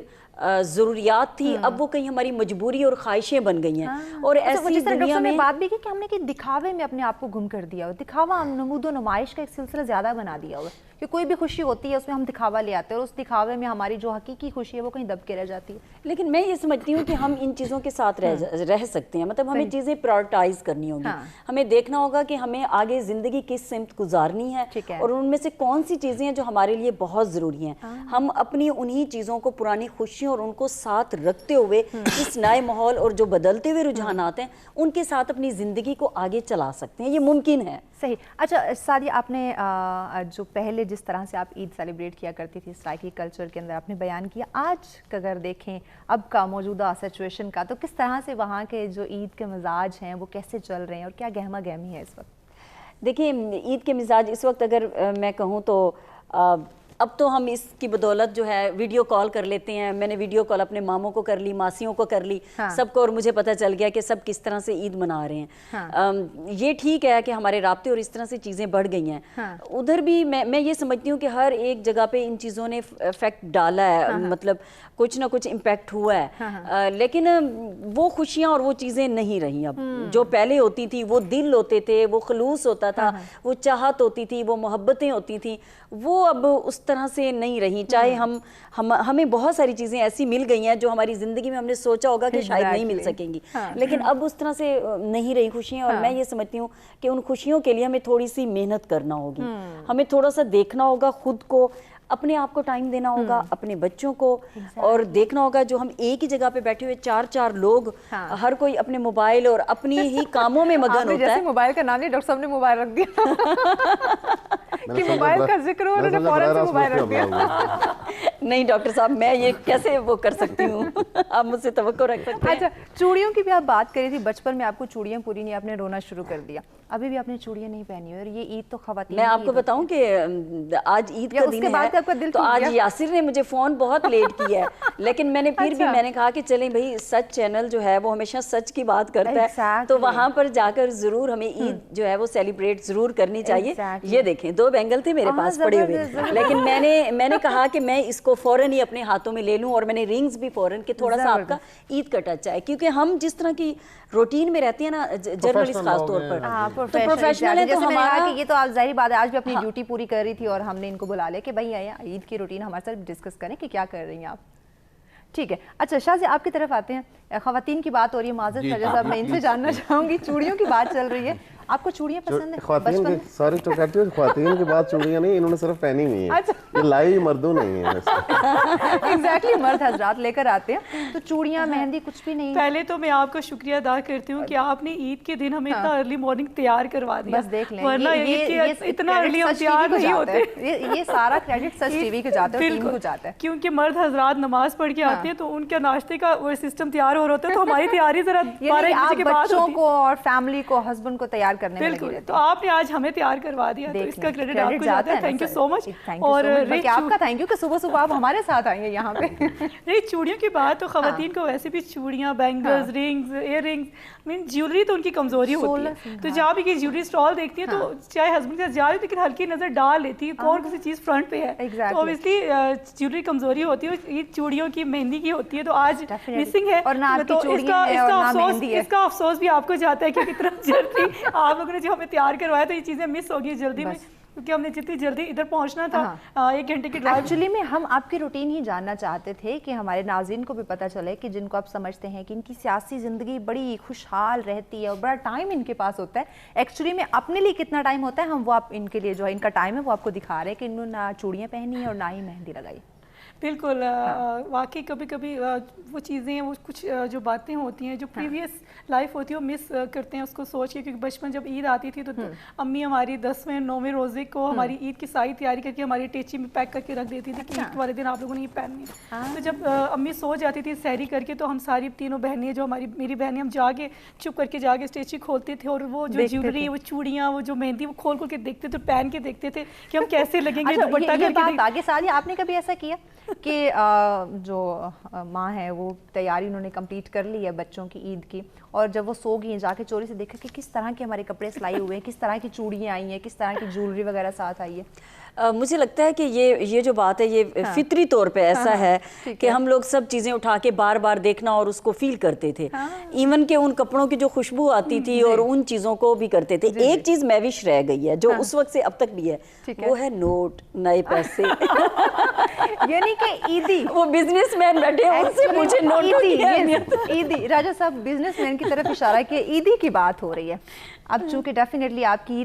ضروریات تھی، اب وہ کہیں ہماری مجبوری اور خواہشیں بن گئی ہیں. اور ایسی دنیا میں بات بھی کی کہ ہم نے کہ دکھاوے میں اپنے آپ کو گم کر دیا ہو، دکھاوا نمود و نمائش کا ایک سلسلہ زیادہ بنا دیا ہوا کہ کوئی بھی خوشی ہوتی ہے اس میں ہم دکھاوا لے آتے ہیں اور اس دکھاوے میں ہماری جو حقیقی خوشی ہے وہ کہیں دب کے رہ جاتی ہے. لیکن میں یہ سمجھتی ہوں کہ ہم ان چیزوں کے ساتھ رہ سکتے ہیں، مطلب ہمیں چیزیں پرائورٹائز کرنی ہوگی، ہمیں دیکھنا ہوگا کہ ہمیں آگے زندگی کس سمت گزارنی ہے اور ان میں سے کون سی چیزیں ہیں جو ہمارے لیے بہت ضروری ہیں. ہم اپنی انہی چیزوں کو، پرانی خوشیوں خوشیاں اور ان کو ساتھ رکھتے ہوئے اس نئے ماحول اور جو بدلتے ہوئے رجحانات ہیں ان کے ساتھ اپنی زندگی کو آگے چلا سکتے ہیں. یہ ممکن ہے. صحیح. اچھا سعدیہ, آپ نے جو پہلے جس طرح سے آپ عید سیلیبریٹ کیا کرتی تھی سرائکی کلچر کے اندر آپ نے بیان کیا, آج اگر دیکھیں اب کا موجودہ سچویشن کا, تو کس طرح سے وہاں کے جو عید کے مزاج ہیں وہ کیسے چل رہے ہیں اور کیا گہما گہمی ہے اس وقت؟ دیکھیں عید کے مزاج اس وقت اگر میں کہوں تو اب تو ہم اس کی بدولت جو ہے ویڈیو کال کر لیتے ہیں. میں نے ویڈیو کال اپنے ماموں کو کر لی, ماسیوں کو کر لی, سب کو, اور مجھے پتہ چل گیا کہ سب کس طرح سے عید منا رہے ہیں. یہ ٹھیک ہے کہ ہمارے رابطے اور اس طرح سے چیزیں بڑھ گئی ہیں. ادھر بھی میں یہ سمجھتی ہوں کہ ہر ایک جگہ پہ ان چیزوں نے افیکٹ ڈالا ہے, مطلب کچھ نہ کچھ امپیکٹ ہوا ہے, لیکن وہ خوشیاں اور وہ چیزیں نہیں رہیں اب جو پہلے ہوتی تھی. وہ دل ہوتے تھے, وہ خلوص ہوتا تھا, وہ چاہت ہوتی تھی, وہ محبتیں ہوتی تھیں, وہ اب اس طرح سے نہیں رہی. چاہے ہمیں بہت ساری چیزیں ایسی مل گئی ہیں جو ہماری زندگی میں ہم نے سوچا ہوگا کہ شاید نہیں مل سکیں گی, لیکن اب اس طرح سے نہیں رہی خوشیاں. اور میں یہ سمجھتی ہوں کہ ان خوشیوں کے لیے ہمیں تھوڑی سی محنت کرنا ہوگی, ہمیں تھوڑا سا دیکھنا ہوگا خود کو, اپنے آپ کو ٹائم دینا ہوگا, اپنے بچوں کو, اور دیکھنا ہوگا جو ہم ایک ہی جگہ پہ بیٹھے ہوئے چار لوگ, ہر کوئی اپنے موبائل اور اپنی ہی کاموں میں مگن ہوتا ہے. موبائل کا نام نہیں, ڈاکٹر صاحب نے موبائل رکھ دیا کہ موبائل کا ذکر ہو, انہوں نے فوراً سے موبائل رکھ دیا. نہیں ڈاکٹر صاحب, میں یہ کیسے وہ کر سکتی ہوں, آپ مجھ سے توقع رکھ سکتے ہیں. اچھا چوڑیوں کی بھی آپ بات کری تھی, بچپن میں آپ کو چوڑیاں پوری نہیں, آپ نے رونا شروع کر دیا, ابھی بھی آپ نے چوڑیاں نہیں پہنی, اور یہ عید تو خواتین. میں آپ کو بتاؤں کہ آج عید کا دن ہے, تو آج یاسر نے مجھے فون بہت لیٹ کیا ہے, لیکن میں نے پھر بھی میں نے کہا کہ چلیں بھائی سچ چینل جو ہے وہ ہمیشہ سچ کی بات کرتا ہے, تو وہاں پر جا کر ضرور ہمیں عید جو ہے وہ سیلیبریٹ ضرور کرنی چاہیے. یہ دیکھیں 2 بینگل تھے میرے پاس پڑے ہوئے, لیکن میں نے کہا کہ میں اس کو فوراً ہی اپنے ہاتھوں میں لے لوں, اور میں نے رنگز بھی فوراً کہ تھوڑا سا آپ کا عید کا ٹچ آئے, کیونکہ ہم جس طرح کی روٹین میں رہتے ہیں نا جرنلسٹ خاص طور پر, تو پروفیشنل ہے, تو ہمارا یہ تو آپ ظاہری بات ہے, آج بھی اپنی ڈیوٹی پوری کر رہی تھی اور ہم نے ان کو بلا لیا کہ بھائی عید کی روٹین ہمارے ساتھ ڈسکس کریں کہ کیا کر رہی ہیں آپ. ٹھیک ہے. اچھا شاہ سے آپ کی طرف آتے ہیں, خواتین کی بات ہو رہی ہے, معذرت راجہ صاحب میں ان سے جاننا چاہوں گی, چوڑیوں کی بات چل رہی ہے, آپ کو چوڑیاں پسند ہیں؟ خواتین کی ساری تو کہتی ہیں خواتین کی بات چوڑیاں نہیں, انہوں نے صرف پہنی ہوئی ہیں, یہ لائی مردوں نہیں ہے. ایگزیکٹلی, مرد حضرات لے کر آتے ہیں, تو چوڑیاں مہندی کچھ بھی نہیں. پہلے تو میں آپ کا شکریہ ادا کرتی ہوں کہ آپ نے عید کے دن ہمیں اتنا ارلی مارننگ تیار کروا دیا. بس دیکھ لیں, ورنہ اتنا ارلی ہم تیار نہیں ہوتے. یہ سارا کریڈٹ سچ ٹی وی کو جاتا ہے, ٹیم کو جاتا ہے, کیونکہ مرد حضرات نماز پڑھ کے آتے ہیں تو ان کے ناشتے کا وہ سسٹم تیار ہو رہا ہوتا ہے, تو ہماری تیاری ذرا 12 بجے کے بعد بچوں کو اور فیملی کو, ہسبینڈ کو تیار کرنے میں لگی رہتی. تو آپ نے آج ہمیں تیار کروا دیا, تو اس کا کریڈٹ آپ کو جاتا ہے. تھینک یو سو مچ. اور آپ کا تھینک یو کہ صبح صبح آپ ہمارے ساتھ آئیں گے یہاں پہ. نہیں چوڑیوں کی بات تو خواتین کو ویسے بھی چوڑیاں, بینگلز, رنگز, ایئر رنگز, مین جیولری تو ان کی کمزوری ہوتی ہے, تو جہاں بھی یہ جیولری اسٹال دیکھتی ہیں تو چاہے ہسبینڈ کے ساتھ جا رہی لیکن ہلکی نظر ڈال لیتی ہے کون کسی چیز فرنٹ پہ ہے, تو اوبیسلی جیولری کمزوری ہوتی ہے, یہ چوڑیوں کی مہندی کی ہوتی ہے, تو آج مسنگ ہے. تو اس کا افسوس بھی آپ کو جاتا ہے کہ کتنا جلدی آپ لوگوں نے جو ہمیں تیار کروایا تو یہ چیزیں مس ہو گئی جلدی میں, کیونکہ ہم نے جتنی جلدی ادھر پہنچنا تھا 1 گھنٹے کی ڈرائیو. ایکچولی میں ہم آپ کی روٹین ہی جاننا چاہتے تھے کہ ہمارے ناظرین کو بھی پتہ چلے کہ جن کو آپ سمجھتے ہیں کہ ان کی سیاسی زندگی بڑی خوشحال رہتی ہے اور بڑا ٹائم ان کے پاس ہوتا ہے, ایکچولی میں اپنے لیے کتنا ٹائم ہوتا ہے, ہم وہ آپ ان کے لیے جو ان کا ٹائم ہے وہ آپ کو دکھا رہے ہیں کہ انہوں نے نہ چوڑیاں پہنی ہیں اور نہ ہی مہندی لگائی. بالکل, واقعی کبھی کبھی وہ چیزیں وہ کچھ جو باتیں ہوتی ہیں جو پریویس لائف ہوتی ہے وہ مس کرتے ہیں اس کو سوچ کے, کیونکہ بچپن جب عید آتی تھی تو امی ہماری 10ویں 9ویں روزے کو ہماری عید کی ساری تیاری کر کے ہماری ٹیچی میں پیک کر کے رکھ دیتی تھی کہ عید والے دن آپ لوگوں نے یہ پہننی ہے. تو جب امی سو جاتی تھی سحری کر کے, تو ہم ساری تینوں بہنیں جو میری بہنیں ہم جاگے چپ کر کے جاگے اسٹیچی کھولتے تھے, اور وہ جو جیولری, وہ چوڑیاں, وہ جو مہندی, وہ کھول کے دیکھتے تھے, پہن کے دیکھتے تھے کہ ہم کیسے لگیں گے. دوپٹہ کر کے آگے سالی آپ نے کبھی ایسا کیا کہ جو ماں ہے وہ تیاری انہوں نے کمپلیٹ کر لی ہے بچوں کی عید کی, اور جب وہ سو گئی ہیں جا کے چوری سے دیکھا کہ کس طرح کے ہمارے کپڑے سلائی ہوئے ہیں, کس طرح کی چوڑیاں آئی ہیں, کس طرح کی جیولری وغیرہ ساتھ آئی ہے؟ مجھے لگتا ہے کہ یہ جو بات ہے یہ فطری طور پہ ایسا ہے کہ ہم لوگ سب چیزیں اٹھا کے بار بار دیکھنا اور اس کو فیل کرتے تھے, ایون کہ ان کپڑوں کی جو خوشبو آتی تھی اور ان چیزوں کو بھی کرتے تھے. ایک چیز میوش رہ گئی ہے جو اس وقت سے اب تک بھی ہے, وہ ہے نوٹ, نئے پیسے. یعنی کہ عیدی, وہ بزنس مین بیٹھے ان سے مجھے نوٹوں کی اہمیت. عیدی, راجہ صاحب بزنس مین کی طرف اشارہ کیا, عیدی کی بات ہو رہی ہے اب, چونکہ ڈیفینیٹلی آپ کی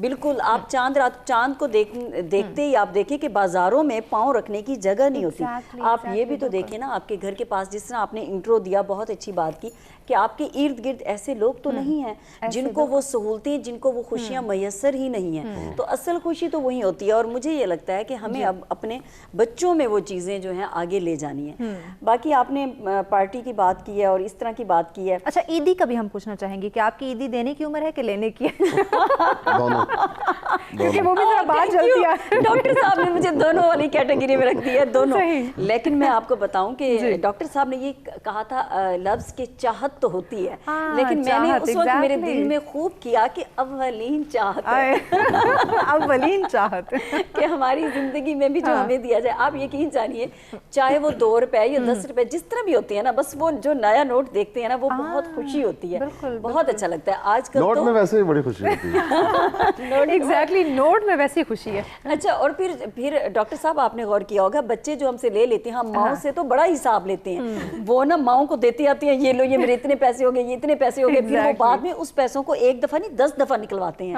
بالکل آپ چاند کو دیکھتے ہی آپ دیکھیں کہ بازاروں میں پاؤں رکھنے کی جگہ نہیں ہوتی. آپ یہ بھی تو دیکھیں نا آپ کے گھر کے پاس, جس طرح آپ نے انٹرو دیا, بہت اچھی بات کی کہ آپ کے ارد گرد ایسے لوگ تو نہیں ہیں جن کو وہ سہولتیں, جن کو وہ خوشیاں میسر ہی نہیں ہیں. تو اصل خوشی تو وہی ہوتی ہے, اور مجھے یہ لگتا ہے کہ ہمیں اب اپنے بچوں میں وہ چیزیں جو ہیں آگے لے جانی ہیں. باقی آپ نے پارٹی کی بات کی ہے اور اس طرح کی بات کی ہے. اچھا, عیدی کا بھی ہم پوچھنا چاہیں گے کہ آپ کی عیدی دینے کی عمر ہے کہ لینے کی ہے؟ کیونکہ وہ بھی ذرا بات چلتی ہے. ڈاکٹر صاحب نے مجھے دونوں والی کیٹیگری میں رکھ دی ہے, دونوں. لیکن میں آپ کو بتاؤں کہ ڈاکٹر صاحب نے یہ کہا تھا لفظ کہ چاہت تو ہوتی ہے, لیکن میں نے اس وقت میرے دل میں خوب کیا کہ اولین چاہت ہے, اولین چاہت کہ ہماری زندگی میں بھی جو ہمیں دیا جائے. آپ یقین جانیے, چاہے وہ 2 روپے یا 10 روپے جس طرح بھی ہوتی ہے نا, بس وہ جو نیا نوٹ دیکھتے ہیں نا, وہ بہت خوشی ہوتی ہے, بہت اچھا لگتا ہے. آج کل نوٹ میں ویسے ہی بڑی خوشی ہوتی ہے. ایگزیکٹلی, نوٹ میں ویسی خوشی ہے. اچھا, اور پھر ڈاکٹر صاحب آپ نے غور کیا ہوگا, بچے جو ہم سے لے لیتے ہیں, ہم ماؤں سے تو بڑا حساب لیتے ہیں. وہ نا ماؤں کو دیتی آتی ہیں, یہ لو, یہ میرے اتنے پیسے ہو گئے, یہ اتنے پیسے ہو گئے. پھر وہ بعد میں اس پیسوں کو ایک دفعہ نہیں 10 دفعہ نکلواتے ہیں.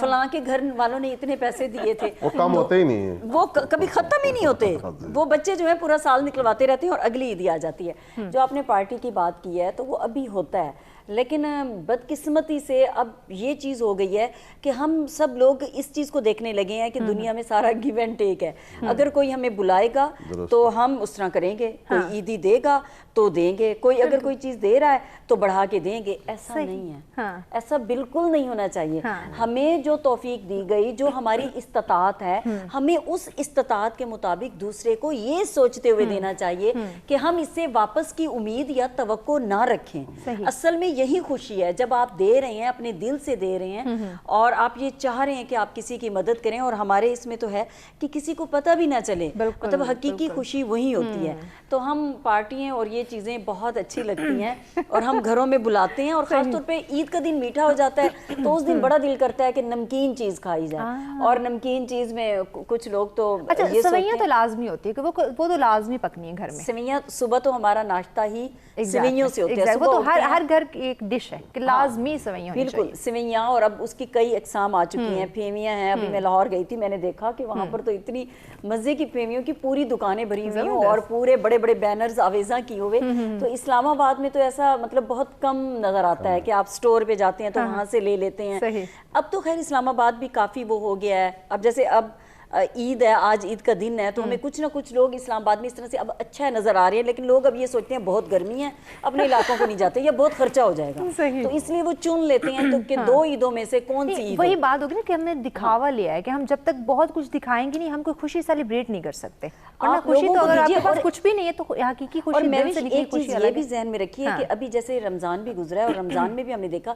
فلاں کے گھر والوں نے اتنے پیسے دیے تھے, وہ کم ہوتے ہی نہیں ہیں, وہ کبھی ختم ہی نہیں ہوتے. وہ بچے جو ہے پورا سال نکلواتے رہتے ہیں اور اگلی عیدی آ جاتی ہے. جو آپ نے پارٹی کی بات کی ہے تو وہ ابھی ہوتا ہے, لیکن بدقسمتی سے اب یہ چیز ہو گئی ہے کہ ہم سب لوگ اس چیز کو دیکھنے لگے ہیں کہ دنیا میں سارا گیو اینڈ ٹیک ہے. اگر کوئی ہمیں بلائے گا تو ہم اس طرح کریں گے, کوئی عیدی دے گا تو دیں گے, کوئی اگر کوئی چیز دے رہا ہے تو بڑھا کے دیں گے. ایسا نہیں ہے, ایسا بالکل نہیں ہونا چاہیے. ہمیں جو توفیق دی گئی, جو ہماری استطاعت ہے, ہمیں اس استطاعت کے مطابق دوسرے کو یہ سوچتے ہوئے دینا چاہیے کہ ہم اس سے واپس کی امید یا توقع نہ رکھیں. اصل میں یہی خوشی ہے جب آپ دے رہے ہیں, اپنے دل سے دے رہے ہیں, اور آپ یہ چاہ رہے ہیں کہ آپ کسی کی مدد کریں. اور ہمارے اس میں تو ہے کہ کسی کو پتہ بھی نہ چلے, مطلب حقیقی خوشی وہی ہوتی ہے. تو ہم پارٹیاں اور یہ چیزیں بہت اچھی لگتی ہیں, اور ہم گھروں میں بلاتے ہیں, اور خاص طور پہ عید کا دن میٹھا ہو جاتا ہے تو اس دن بڑا دل کرتا ہے کہ نمکین چیز کھائی جائے. اور نمکین چیز میں کچھ لوگ تو سوئیاں تو لازمی ہوتی ہے کہ وہ تو لازمی پکنی ہے گھر میں. سوئیاں صبح تو ہمارا ناشتہ ہی سوئیوں سے ہوتا ہے. وہ تو ہر گھر کی ایک ڈش ہے کہ لازمی سوئیاں ہونی چاہیے. بالکل, سوئیاں, اور اب اس کی کئی اقسام آ چکی ہیں. پھیمیاں ہیں, ابھی میں لاہور گئی تھی, میں نے دیکھا کہ وہاں پر تو اتنی مزے کی پھیمیوں کی پوری دکانیں بھری ہوئی ہیں, اور پورے بڑے بڑے بینرز آویزاں کی ہوئے. تو اسلام آباد میں تو ایسا مطلب بہت کم نظر آتا ہے کہ آپ سٹور پہ جاتے ہیں تو وہاں سے لے لیتے ہیں. اب تو خیر اسلام آباد بھی کافی وہ ہو گیا ہے. اب جیسے اب عید ہے, آج عید کا دن ہے, تو ہمیں کچھ نہ کچھ لوگ اسلام آباد میں اس طرح سے اب اچھا نظر آ رہے ہیں, لیکن لوگ اب یہ سوچتے ہیں بہت گرمی ہے, اپنے علاقوں کو نہیں جاتے, یا بہت خرچہ ہو جائے گا, تو اس لیے وہ چن لیتے ہیں تو کہ 2 عیدوں میں سے کون سی عید. وہی بات ہوگی نا کہ ہم نے دکھاوا لیا ہے کہ ہم جب تک بہت کچھ دکھائیں گے نہیں, ہم کوئی خوشی سیلیبریٹ نہیں کر سکتے. خوشی تو اگر آپ کے پاس کچھ بھی نہیں ہے تو حقیقی خوشی دل سے نکلی خوشی الگ ہے. یہ بھی ذہن میں رکھیے کہ ابھی جیسے رمضان بھی گزرا ہے, اور رمضان میں بھی ہم نے دیکھا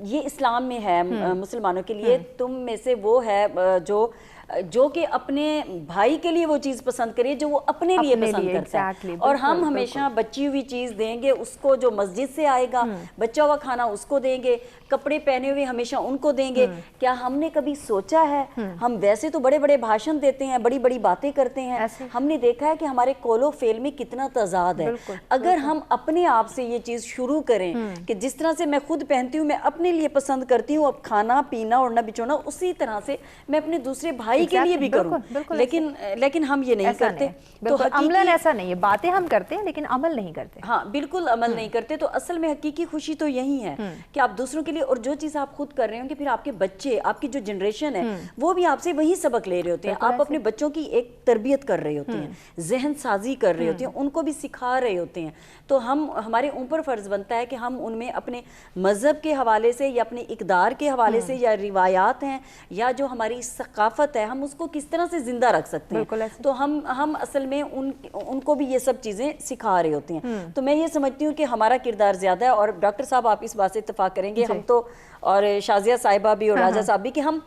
یہ اسلام میں ہے مسلمانوں کے لیے, تم میں سے وہ ہے جو کہ اپنے بھائی کے لیے وہ چیز پسند کرے جو وہ اپنے لیے پسند کرتا ہے. اور ہم ہمیشہ بچی ہوئی چیز دیں گے اس کو, جو مسجد سے آئے گا, بچا ہوا کھانا اس کو دیں گے, کپڑے پہنے ہوئے ہمیشہ ان کو دیں گے. کیا ہم نے کبھی سوچا ہے, ہم ویسے تو بڑے بڑے بھاشن دیتے ہیں, بڑی بڑی باتیں کرتے ہیں, ہم نے دیکھا ہے کہ ہمارے قول و فعل میں کتنا تضاد ہے. اگر ہم اپنے آپ سے یہ چیز شروع کریں کہ جس طرح سے میں خود پہنتی ہوں, میں اپنے لیے پسند کرتی ہوں, اب کھانا پینا اوڑھنا بچھونا, اسی طرح سے میں اپنے دوسرے بھائی کے لیے بھی کروں, لیکن ہم یہ نہیں کرتے. تو عملاً ایسا نہیں ہے, باتیں ہم کرتے ہیں لیکن عمل نہیں کرتے. ہاں بالکل عمل نہیں کرتے. تو اصل میں حقیقی خوشی تو یہی ہے کہ آپ دوسروں کے لیے, اور جو چیز آپ خود کر رہے ہوں گے, پھر آپ کے بچے, آپ کی جو جنریشن ہے وہ بھی آپ سے وہی سبق لے رہے ہوتے ہیں. آپ اپنے بچوں کی ایک تربیت کر رہے ہوتے ہیں, ذہن سازی کر رہے ہوتے ہیں, ان کو بھی سکھا رہے ہوتے ہیں. تو ہمارے اوپر فرض بنتا ہے کہ ہم ان میں اپنے مذہب کے حوالے سے یا اپنے اقدار کے حوالے سے, یا روایات ہیں یا جو ہماری ثقافت ہے, ہم اس کو کس طرح سے زندہ رکھ سکتے ہیں. تو ہم اصل میں ان کو بھی یہ سب چیزیں سکھا رہے ہوتے ہیں. تو میں یہ سمجھتی ہوں کہ ہمارا کردار زیادہ ہے, اور ڈاکٹر صاحب آپ اس بات سے اتفاق کریں گے, ہم تو, اور شازیہ صاحبہ بھی اور راجہ صاحب بھی, کہ ہم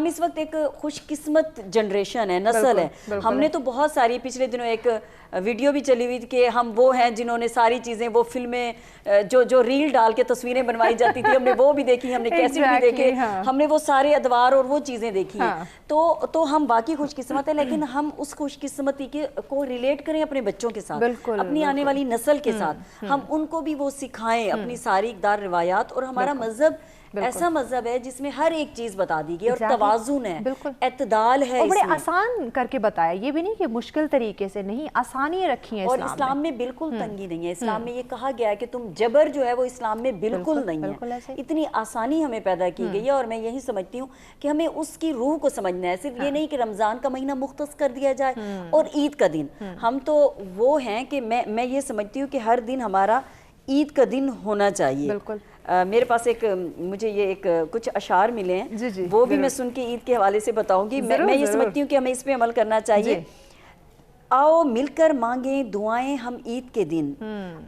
اس وقت ایک خوش قسمت جنریشن ہے, نسل ہے. ہم نے تو بہت ساری, پچھلے دنوں ایک ویڈیو بھی چلی ہوئی کہ ہم وہ ہیں جنہوں نے ساری چیزیں, وہ فلمیں جو ریل ڈال کے تصویریں بنوائی جاتی تھی, ہم نے وہ بھی دیکھی, ہم نے کیسٹ بھی دیکھے, ہم نے وہ سارے ادوار اور وہ چیزیں دیکھی ہیں. تو ہم باقی خوش قسمت ہیں, لیکن ہم اس خوش قسمتی کو ریلیٹ کریں اپنے بچوں کے ساتھ, اپنی آنے والی نسل کے ساتھ. ہم ان کو بھی وہ سکھائیں اپنی ساری اقدار روایات, اور ہمارا مذہب ایسا مذہب ہے جس میں ہر ایک چیز بتا دی گئی اور توازن ہے, اعتدال ہے, اور بڑے آسان کر کے بتایا, یہ بھی نہیں کہ مشکل طریقے سے نہیں, آسانی رکھی ہیں اور اسلام میں بالکل تنگی نہیں ہے. اسلام میں یہ کہا گیا ہے کہ تم جبر جو ہے وہ اسلام میں بالکل نہیں ہے, اتنی آسانی ہمیں پیدا کی گئی ہے. اور میں یہی سمجھتی ہوں کہ ہمیں اس کی روح کو سمجھنا ہے, صرف یہ نہیں کہ رمضان کا مہینہ مختص کر دیا جائے اور عید کا دن. ہم تو وہ ہیں کہ میں یہ سمجھتی ہوں کہ ہر دن ہمارا عید کا دن ہونا چاہیے. میرے پاس مجھے یہ کچھ اشعار ملے ہیں, وہ بھی میں سن کے عید کے حوالے سے بتاؤں گی. میں یہ سمجھتی ہوں کہ ہمیں اس پہ عمل کرنا چاہیے. آؤ مل کر مانگیں دعائیں ہم عید کے دن,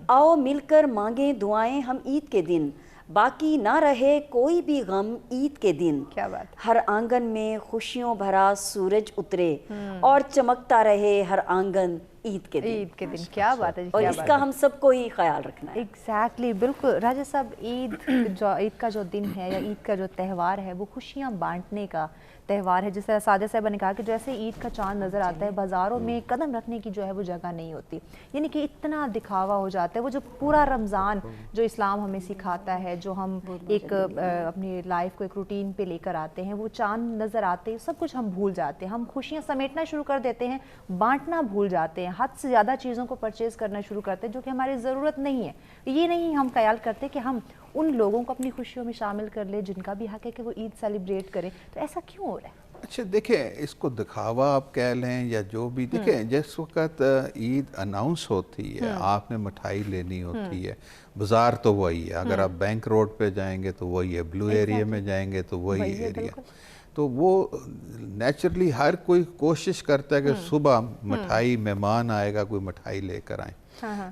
آؤ مل کر مانگیں دعائیں ہم عید کے دن, باقی نہ رہے کوئی بھی غم عید کے دن. ہر آنگن میں خوشیوں بھرا سورج اترے اور چمکتا رہے ہر آنگن عید کے دن. کیا بات ہے, اور اس کا ہم سب کو ہی خیال رکھنا ہے. ایگزیکٹلی, بالکل راجہ صاحب. عید کا جو دن ہے یا عید کا جو تہوار ہے وہ خوشیاں بانٹنے کا تہوار ہے. جس طرح ساجد صاحبہ نے کہا کہ جیسے عید کا چاند نظر آتا ہے, بازاروں میں قدم رکھنے کی جو ہے وہ جگہ نہیں ہوتی, یعنی کہ اتنا دکھاوا ہو جاتا ہے. وہ جو پورا رمضان جو اسلام ہمیں سکھاتا ہے, جو ہم ایک اپنی لائف کو ایک روٹین پہ لے کر آتے ہیں, وہ چاند نظر آتے سب کچھ ہم بھول جاتے ہیں. ہم خوشیاں سمیٹنا شروع کر دیتے ہیں, بانٹنا بھول جاتے ہیں, حد سے زیادہ چیزوں کو پرچیز کرنا شروع کرتے ہیں جو کہ ہماری ضرورت نہیں ہے. یہ نہیں ہم خیال کرتے کہ ہم ان لوگوں کو اپنی خوشیوں میں شامل کر لیں جن کا بھی حق ہے کہ وہ عید سیلیبریٹ کریں. تو ایسا کیوں ہو رہا ہے؟ اچھا دیکھیں, اس کو دکھاوا آپ کہہ لیں یا جو بھی, دیکھیں جس وقت عید اناؤنس ہوتی ہے, آپ نے مٹھائی لینی ہوتی ہے, بازار تو وہی ہے. اگر آپ بینک روڈ پہ جائیں گے تو وہی ہے, بلو ایریا میں جائیں گے تو وہی ایریا. تو وہ نیچرلی ہر کوئی کوشش کرتا ہے کہ صبح مٹھائی, مہمان آئے گا کوئی مٹھائی لے کر آئیں.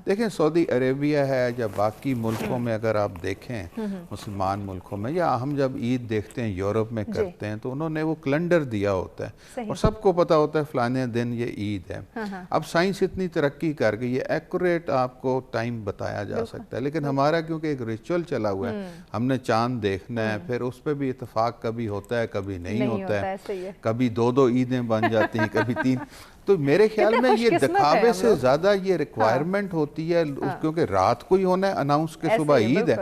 دیکھیں سعودی عربیہ ہے یا باقی ملکوں میں اگر آپ دیکھیں, مسلمان ملکوں میں, یا ہم جب عید دیکھتے ہیں یورپ میں کرتے ہیں, تو انہوں نے وہ کیلنڈر دیا ہوتا ہے اور سب کو پتا ہوتا ہے فلانے دن یہ عید ہے. اب سائنس اتنی ترقی کر گئی ہے, ایکوریٹ آپ کو ٹائم بتایا جا سکتا ہے. لیکن ہمارا کیونکہ ایک ریچول چلا ہوا ہے, ہم نے چاند دیکھنا ہے, پھر اس پہ بھی اتفاق کبھی ہوتا ہے کبھی نہیں ہوتا ہے, کبھی 2 عیدیں بن جاتی ہیں کبھی 3. تو میرے خیال میں یہ دکھاوے سے زیادہ یہ ریکوائرمنٹ ہوتی ہے, کیونکہ رات کو ہی ہونا ہے اناؤنس کے صبح عید ہے,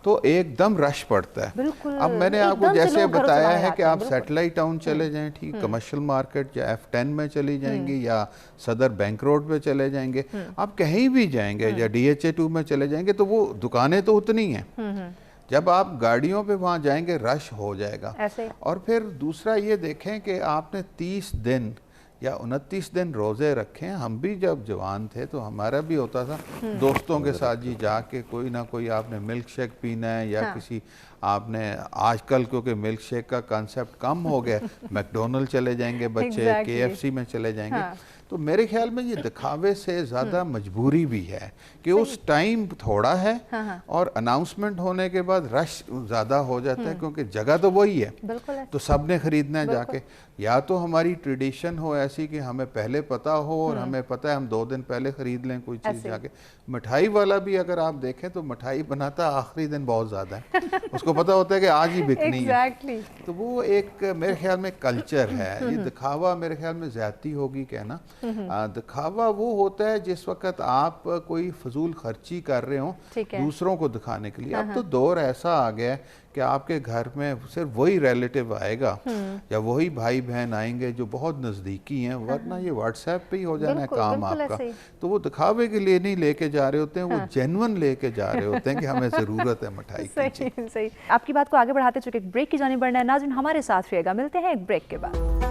تو ایک دم رش پڑتا ہے. اب میں نے آپ کو جیسے بتایا ہے کہ آپ سیٹلائٹ ٹاؤن چلے جائیں, ٹھیک, کمرشل مارکیٹ یا F10 میں چلی جائیں گی یا صدر بینک روڈ پہ چلے جائیں گے, آپ کہیں بھی جائیں گے یا DHA2 میں چلے جائیں گے, تو وہ دکانیں تو اتنی ہیں. جب آپ گاڑیوں پہ وہاں جائیں گے رش ہو جائے گا. اور پھر دوسرا یہ دیکھیں کہ آپ نے 30 دن یا 29 دن روزے رکھیں. ہم بھی جب جوان تھے تو ہمارا بھی ہوتا تھا دوستوں کے ساتھ جی جا کے کوئی نہ کوئی آپ نے ملک شیک پینا ہے یا کسی آپ نے, آج کل کیونکہ ملک شیک کا کانسیپٹ کم ہو گیا, میکڈونلڈ چلے جائیں گے بچے, KFC میں چلے جائیں گے. تو میرے خیال میں یہ دکھاوے سے زیادہ مجبوری بھی ہے کہ اس ٹائم تھوڑا ہے اور اناؤنسمنٹ ہونے کے بعد رش زیادہ ہو جاتا ہے, کیونکہ جگہ تو وہی ہے, تو سب نے خریدنا ہے جا کے. یا تو ہماری ٹریڈیشن ہو ایسی کہ ہمیں پہلے پتہ ہو اور ہمیں پتہ ہے ہم 2 دن پہلے خرید لیں کوئی چیز جا کے. مٹھائی والا بھی اگر آپ دیکھیں تو مٹھائی بناتا آخری دن بہت زیادہ ہے, اس کو پتہ ہوتا ہے کہ آج ہی بکنی ہے. تو وہ ایک میرے خیال میں کلچر ہے. یہ دکھاوا میرے خیال میں زیادتی ہوگی کہنا. دکھاوا وہ ہوتا ہے جس وقت آپ کوئی فضول خرچی کر رہے ہوں دوسروں کو دکھانے کے لیے. اب تو دور ایسا آ گیا ہے کہ آپ کے گھر میں صرف وہی ریلیٹیو آئے گا یا وہی بھائی بہن آئیں گے جو بہت نزدیکی ہیں, ورنہ یہ واٹس ایپ پہ ہی ہو جانا ہے کام آپ کا. تو وہ دکھاوے کے لیے نہیں لے کے جا رہے ہوتے ہیں, وہ جینون لے کے جا رہے ہوتے ہیں کہ ہمیں ضرورت ہے مٹھائی کی. صحیح. آپ کی بات کو آگے بڑھاتے چکے ایک بریک کی جانب بڑھنا ہے. ناظرین ہمارے ساتھ رہیے گا, ملتے ہیں ایک بریک کے بعد.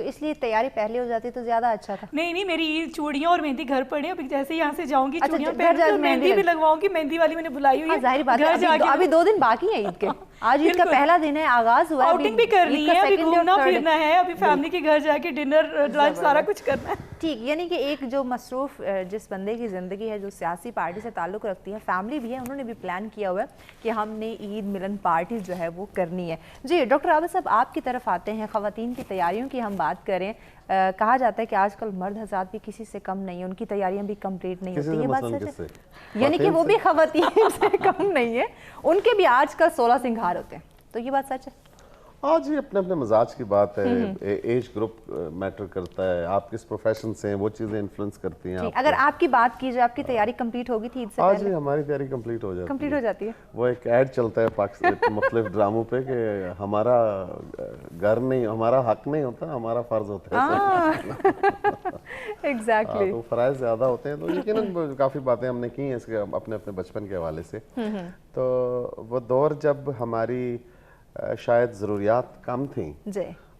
تو اس لیے تیاری پہلے ہو جاتی تو زیادہ اچھا تھا. نہیں میری عید چوڑیاں اور مہندی گھر پڑے, ابھی جیسے یہاں سے جاؤں گی چوڑیاں پہن کے مہندی بھی لگواؤں گی, مہندی والی میں نے بلائی ہوئی ہے. ظاہر بات ہے ابھی 2 دن باقی ہیں عید کے, آج عید کا پہلا دن ہے, آغاز ہوا ہے, آؤٹنگ بھی کرنی ہے, ابھی گھومنا پھرنا ہے, ابھی فیملی کے گھر جا کے ڈنر لنچ سارا کچھ کرنا ہے. ٹھیک, یعنی کہ ایک جو مصروف جس بندے کی زندگی ہے جو سیاسی پارٹی سے تعلق رکھتی ہے, فیملی بھی ہے, انہوں نے بھی پلان کیا ہوا ہے کہ ہم نے عید ملن پارٹی جو ہے وہ کرنی ہے. جی ڈاکٹر عابد صاحب آپ کی طرف آتے ہیں, خواتین کی تیاریوں کی ہم بات کریں. کہا جاتا ہے کہ آج کل مرد حضرات بھی کسی سے کم نہیں ہیں, ان کی تیاریاں بھی کمپلیٹ نہیں ہوتی, یہ بات سچ ہے؟ یعنی کہ وہ بھی خواتین سے کم نہیں ہیں, ان کے بھی آج کل 16 سنگھار ہوتے ہیں, تو یہ بات سچ ہے؟ آج یہ اپنے اپنے مزاج کی بات ہے, ایج گروپ میٹر کرتا ہے, آپ کس پروفیشن سے ہیں وہ چیزیں انفلوئنس کرتی ہیں. اگر آپ کی بات کی جائے, آپ کی تیاری کمپلیٹ ہوگی تھی عید سے پہلے؟ ہماری تیاری کمپلیٹ ہو جاتی ہے. وہ ایک ایڈ چلتا ہے مختلف ڈراموں پہ کہ ہمارا گھر نہیں, ہمارا حق نہیں ہوتا, ہمارا فرض ہوتا ہے. ایگزیکٹلی, تو فرائض زیادہ ہوتے ہیں. تو یقیناً کافی باتیں ہم نے کی ہیں اس کے اپنے اپنے بچپن کے حوالے سے. تو وہ دور جب ہماری شاید ضروریات کم تھیں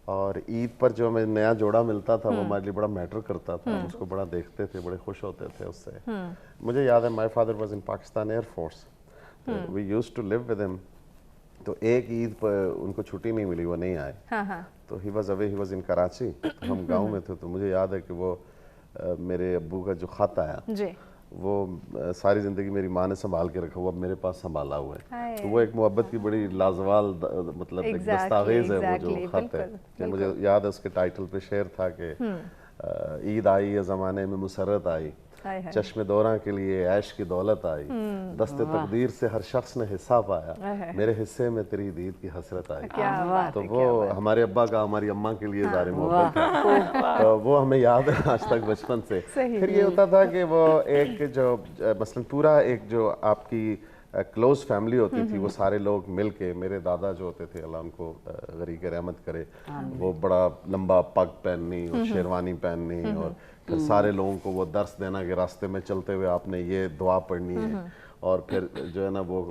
اور عید پر جو ہمیں نیا جوڑا ملتا تھا وہ ہمارے لیے بڑا میٹر کرتا تھا, ہم اس کو بڑا دیکھتے تھے, بڑے خوش ہوتے تھے اس سے. مجھے یاد ہے my father was in Pakistan air force, we used to live with him. تو ایک عید پر ان کو چھٹی نہیں ملی, وہ نہیں آئے, تو he was away, he was in Karachi, ہم گاؤں میں تھے. تو مجھے یاد ہے کہ وہ میرے ابو کا جو خط آیا وہ ساری زندگی میری ماں نے سنبھال کے رکھا ہوا, اب میرے پاس سنبھالا ہوا ہے. تو وہ ایک محبت کی بڑی لازوال مطلب ایک دستاویز ہے وہ جو خط ہے. کہ مجھے یاد ہے اس کے ٹائٹل پہ شعر تھا کہ عید آئی ہے زمانے میں مسرت آئی, چشم دوراں کے لیے عیش کی دولت آئی, دست تقدیر سے ہر شخص نے حصہ پایا, میرے حصے میں تیری عید کی حسرت آئی. تو وہ ہمارے ابا کا ہماری اماں کے لیے ظاہر محبت ہے, تو وہ ہمیں یاد ہے آج تک بچپن سے. پھر یہ ہوتا تھا کہ وہ ایک جو مثلاً پورا ایک جو آپ کی کلوز فیملی ہوتی تھی, وہ سارے لوگ مل کے, میرے دادا جو ہوتے تھے اللہ ان کو غریق رحمت کرے, وہ بڑا لمبا پگ پہننی اور شیروانی پہننی, اور پھر سارے لوگوں کو وہ درس دینا کہ راستے میں چلتے ہوئے آپ نے یہ دعا پڑھنی ہے, اور پھر جو ہے نا وہ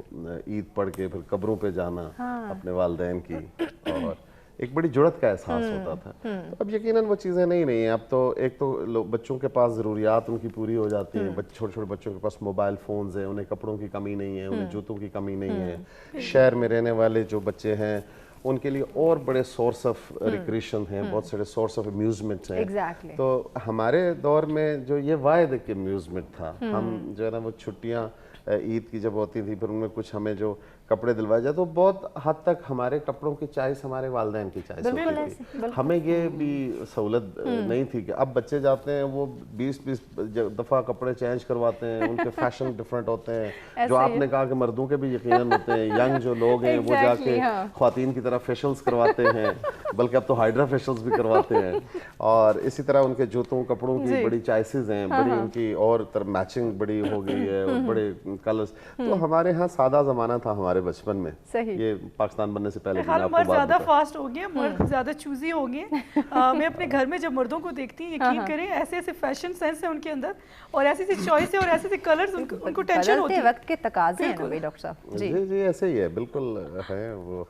عید پڑھ کے پھر قبروں پہ جانا اپنے والدین کی, اور ایک بڑی جڑت کا احساس ہوتا تھا. تو اب یقیناً وہ چیزیں نہیں ہیں. اب تو ایک تو بچوں کے پاس ضروریات ان کی پوری ہو جاتی ہیں, چھوٹے چھوٹے بچوں کے پاس موبائل فونز ہیں, انہیں کپڑوں کی کمی نہیں ہے, انہیں جوتوں کی کمی نہیں ہے. شہر میں رہنے والے جو بچے ہیں ان کے لیے اور بڑے سورس آف ریکریشن ہیں, بہت سارے سورس آف امیوزمنٹ ہیں. تو ہمارے دور میں جو یہ واحد ایک امیوزمنٹ تھا, ہم جو ہے نا وہ چھٹیاں عید کی جب ہوتی تھی پھر ان میں کچھ ہمیں جو کپڑے دلوائے جاتے, تو بہت حد تک ہمارے کپڑوں کی چوائس ہمارے والدین کی چوائس ہوتی تھی. ہمیں یہ بھی سہولت نہیں تھی کہ اب بچے جاتے ہیں وہ 20 دفعہ کپڑے چینج کرواتے ہیں, ان کے فیشن ڈفرینٹ ہوتے ہیں. جو آپ نے کہا کہ مردوں کے بھی یقیناً ہوتے ہیں, ینگ جو لوگ ہیں وہ جا کے خواتین کی طرح فیشلز کرواتے ہیں, بلکہ اب تو ہائیڈرا فیشلز بھی کرواتے ہیں. اور اسی طرح ان کے جوتوں کپڑوں کی بڑی چوائسز ہیں, بڑی ان کی اور میچنگ بڑی ہو گئی ہے, اور بڑے کلرز. تو ہمارے ہاں سادہ زمانہ تھا ہمارے بچپن میں, یہ پاکستان بننے سے پہلے. مرد زیادہ فاسٹ ہو گئے, مرد زیادہ چوزی ہو گئے. میں اپنے گھر میں جب مردوں کو دیکھتی ہوں, یقین کریں ایسے ایسے فیشن سینس ہے ان کے اندر, اور ایسی ایسی چوائس ہے اور ایسے ایسے کلرز, ان کو ٹینشن ہوتی ہے. وقت کے تقاضے ہیں ڈاکٹر صاحب. جی ایسے ہی ہے, بالکل ہے. وہ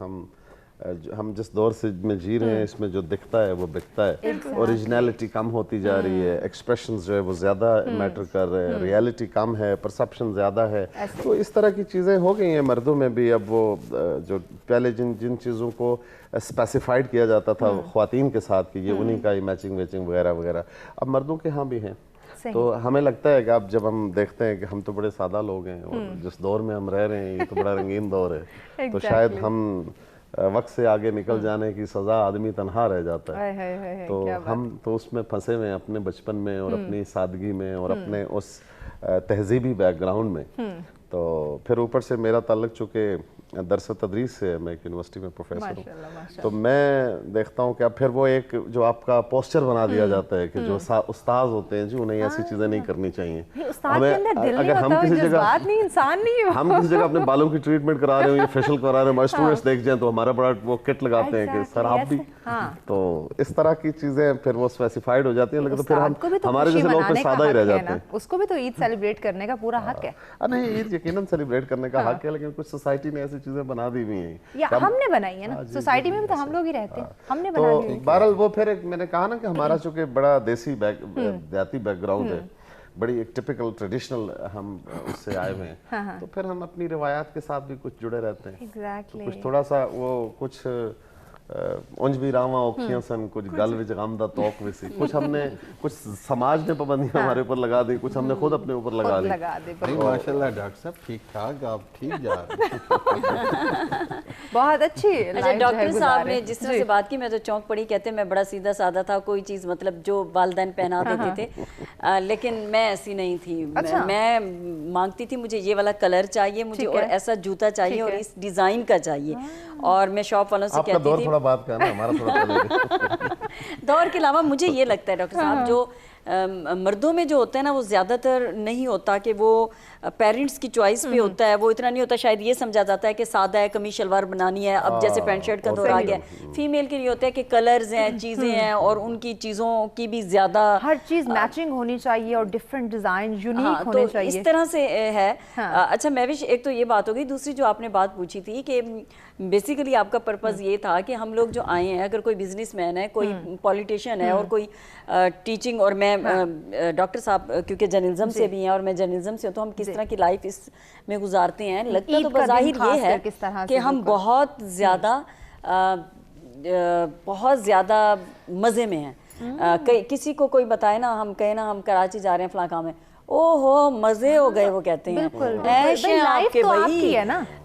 ہم جس دور سے میں جی رہے ہیں اس میں جو دکھتا ہے وہ بکتا ہے. اوریجنلٹی کم ہوتی جا رہی ہے, ایکسپریشنز جو ہے وہ زیادہ میٹر کر رہے ہیں, ریالٹی کم ہے, پرسپشن زیادہ ہے. تو اس طرح کی چیزیں ہو گئی ہیں مردوں میں بھی. اب وہ جو پہلے جن چیزوں کو اسپیسیفائڈ کیا جاتا تھا خواتین کے ساتھ کہ یہ انہی کا ہی میچنگ ویچنگ وغیرہ وغیرہ, اب مردوں کے ہاں بھی ہیں. تو ہمیں لگتا ہے کہ اب جب ہم دیکھتے ہیں کہ ہم تو بڑے سادہ لوگ ہیں, اور جس دور میں ہم رہ رہے ہیں یہ تو بڑا رنگین دور ہے, تو شاید ہم وقت سے آگے نکل جانے کی سزا آدمی تنہا رہ جاتا ہے. تو ہم تو اس میں پھنسے ہوئے ہیں اپنے بچپن میں, اور اپنی سادگی میں, اور اپنے اس تہذیبی بیک گراؤنڈ میں. تو پھر اوپر سے میرا تعلق چونکہ درس و تدریس سے, میں ایک یونیورسٹی میں پروفیسر ہوں, تو میں دیکھتا ہوں کہ اب پھر وہ ایک جو آپ کا پوسچر بنا دیا جاتا ہے کہ جو استاذ ہوتے ہیں جی انہیں ایسی چیزیں نہیں کرنی چاہیے. اگر ہم کسی جگہ اپنے بالوں کی ٹریٹمنٹ کرا رہے ہوں یا فیشل کرا رہے ہیں, ہمارے اسٹوڈنٹس دیکھ جائیں تو ہمارا بڑا وہ کٹ لگاتے ہیں کہ سر آپ بھی. تو اس طرح کی چیزیں پھر وہ اسپیسیفائڈ ہو جاتی ہیں, لیکن تو پھر ہمارے جیسے لوگ پھر سادہ ہی رہ جاتے ہیں. اس کو بھی تو عید سیلیبریٹ کرنے کا پورا حق ہے. نہیں, عید یقیناً سیلیبریٹ کرنے کا حق ہے, لیکن کچھ سوسائٹی نے ایسی ایسی چیزیں بنا دی ہوئی ہیں یا ہم نے بنائی ہے نا, سوسائٹی میں بھی تو ہم لوگ ہی رہتے ہیں, ہم نے بنا لی. بہرحال وہ پھر میں نے کہا نا کہ ہمارا چونکہ بڑا دیسی دیہاتی بیک گراؤنڈ ہے, بڑی ایک ٹپیکل ٹریڈیشنل ہم اس سے آئے ہوئے ہیں, تو پھر ہم اپنی روایات کے ساتھ بھی کچھ جڑے رہتے ہیں. کچھ تھوڑا سا وہ کچھ اونج بھی راواں اوکھیاں سن, کچھ گل وچ غم دا توق وی سی, کچھ ہم نے کچھ سماج نے پابندیاں ہمارے اوپر لگا دی, کچھ ہم نے خود اپنے اوپر لگا دی. ماشاءاللہ ڈاکٹر صاحب ٹھیک ٹھاک, آپ ٹھیک جا رہے ہیں, بہت اچھی. اچھا ڈاکٹر صاحب نے جس طرح سے بات کی میں تو چونک پڑی, کہتے میں بڑا سیدھا سادہ تھا, کوئی چیز مطلب جو والدین پہنا دیتے تھے, لیکن میں ایسی نہیں تھی. میں مانگتی تھی مجھے یہ والا کلر چاہیے مجھے, اور ایسا جوتا چاہیے, اور اس ڈیزائن کا چاہیے, اور میں شاپ والوں سے کہتی تھی بات کرنا ہمارا تھوڑا دور کے علاوہ مجھے یہ لگتا ہے ڈاکٹر صاحب جو مردوں میں جو ہوتا ہے نا وہ زیادہ تر نہیں ہوتا کہ وہ پیرنٹس کی چوائس پہ ہوتا ہے, وہ اتنا نہیں ہوتا. شاید یہ سمجھا جاتا ہے کہ سادہ ہے, قمیص شلوار بنانی ہے, اب جیسے پینٹ شرٹ کا دور آ گیا. فیمیل کے لیے ہوتا ہے کہ کلرز ہیں, چیزیں ہیں, اور ان کی چیزوں کی بھی زیادہ ہر چیز میچنگ ہونی چاہیے اور ڈفرینٹ ڈیزائن یونیک ہونے چاہیے, اس طرح سے ہے. اچھا مہوش, ایک تو یہ بات ہو گئی, دوسری جو آپ نے بات پوچھی تھی کہ بیسیکلی آپ کا پرپز یہ تھا کہ ہم لوگ جو آئے ہیں, اگر کوئی بزنس مین ہے, کوئی پولیٹیشین ہے, اور کوئی ٹیچنگ, اور میں ڈاکٹر صاحب کیونکہ جرنلزم سے بھی ہیں اور میں جرنلزم سے ہوں, تو ہم کس طرح کی لائف اس میں گزارتے ہیں, لگتا تو بظاہر یہ ہے کہ ہم بہت زیادہ مزے میں ہیں. کسی کو کوئی بتائے نا, ہم کہیں نا ہم کراچی جا رہے ہیں فلاں کام میں, او ہو مزے ہو گئے وہ کہتے ہیں, ایش ہیں آپ کے بھائی.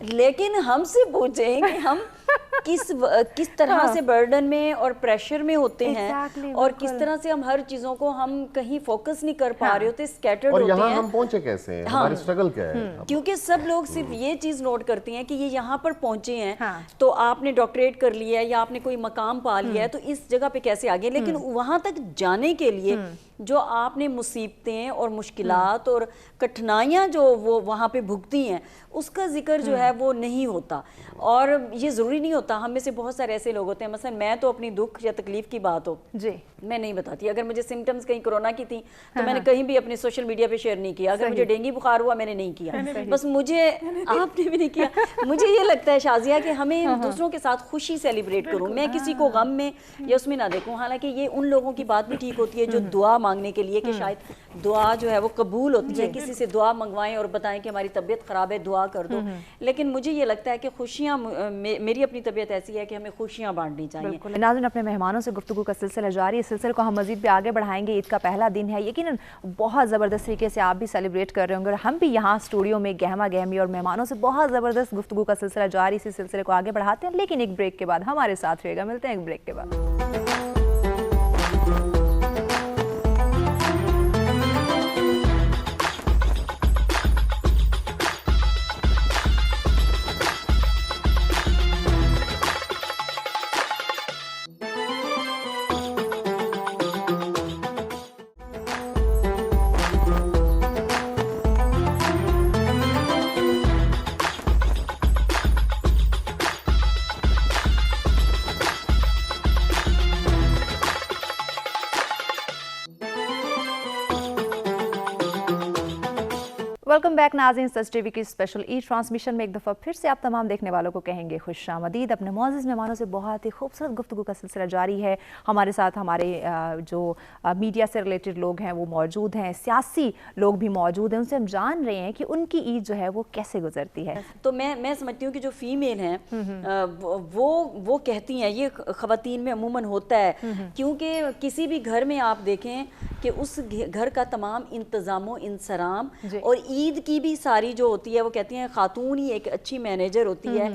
لیکن ہم سے پوچھیں کہ ہم کس طرح سے برڈن میں اور پریشر میں ہوتے ہیں, اور کس طرح سے ہم ہر چیزوں کو ہم کہیں فوکس نہیں کر پا رہے ہوتے, سکیٹرڈ ہوتے ہیں. اور یہاں ہم پہنچے کیسے ہیں, ہماری سٹرگل کیا ہے, کیونکہ سب لوگ صرف یہ چیز نوٹ کرتے ہیں کہ یہ یہاں پر پہنچے ہیں, تو آپ نے ڈاکٹریٹ کر لیا ہے یا آپ نے کوئی مقام پا لیا ہے, تو اس جگہ پہ کیسے آگے. لیکن وہاں تک جانے کے لیے جو آپ نے مصیبتیں اور مشکلات اور کٹھنائیاں جو وہ وہاں پہ بھگتی ہیں, اس کا ذکر جو ہے وہ نہیں ہوتا. اور یہ ضروری نہیں ہوتا, ہم میں سے بہت سارے ایسے لوگ ہوتے ہیں, مثلا میں تو اپنی دکھ یا تکلیف کی بات ہو میں نہیں بتاتی. اگر مجھے سمٹمز کہیں کورونا کی تھی تو میں نے کہیں بھی اپنے سوشل میڈیا پہ شیئر نہیں کیا. اگر مجھے ڈینگی بخار ہوا میں نے نہیں کیا, بس مجھے, آپ نے بھی نہیں کیا. مجھے یہ لگتا ہے شازیہ کہ ہمیں دوسروں کے ساتھ خوشی سیلیبریٹ کروں, میں کسی کو غم میں یا اس میں نہ دیکھوں. حالانکہ یہ ان لوگوں کی بات بھی ٹھیک ہوتی ہے جو دعا مانگنے کے لیے, کہ شاید دعا جو ہے وہ قبول ہوتی ہے, کسی سے دعا منگوائیں اور بتائیں کہ ہماری طبیعت خراب ہے, دعا کر دو. لیکن مجھے یہ لگتا ہے کہ خوشیاں, میری اپنی طبیعت ایسی ہے کہ ہمیں خوشیاں بانٹنی چاہیے. ناظرین, اپنے مہمانوں سے گفتگو کا سلسلہ جاری ہے, اس سلسلے کو ہم مزید بھی آگے بڑھائیں گے. عید کا پہلا دن ہے, یقیناً بہت زبردست طریقے سے آپ بھی سیلیبریٹ کر رہے ہوں گے, اور ہم بھی یہاں اسٹوڈیو میں گہما گہمی اور مہمانوں سے بہت زبردست گفتگو کا سلسلہ جاری. اسی سلسلے کو آگے بڑھاتے ہیں, لیکن ایک بریک کے بعد. ہمارے ساتھ رہے گا, ملتے ہیں ایک بریک کے بعد. ویلکم بیک ناظرین, سچ ٹی وی کی اسپیشل ای ٹرانسمیشن میں ایک دفعہ پھر سے آپ تمام دیکھنے والوں کو کہیں گے خوش آمدید. اپنے معزز مہمانوں سے بہت ہی خوبصورت گفتگو کا سلسلہ جاری ہے. ہمارے ساتھ ہمارے جو میڈیا سے ریلیٹڈ لوگ ہیں وہ موجود ہیں, سیاسی لوگ بھی موجود ہیں, ان سے ہم جان رہے ہیں کہ ان کی عید جو ہے وہ کیسے گزرتی ہے. تو میں سمجھتی ہوں کہ جو فیمیل ہیں وہ کہتی ہیں, یہ خواتین میں عموماً ہوتا ہے, کیونکہ کسی بھی گھر میں آپ دیکھیں کہ اس گھر کا تمام انتظام و انصرام اور عید کی بھی ساری جو ہوتی ہے, وہ کہتی ہیں خاتون ہی ایک اچھی مینیجر ہوتی ہے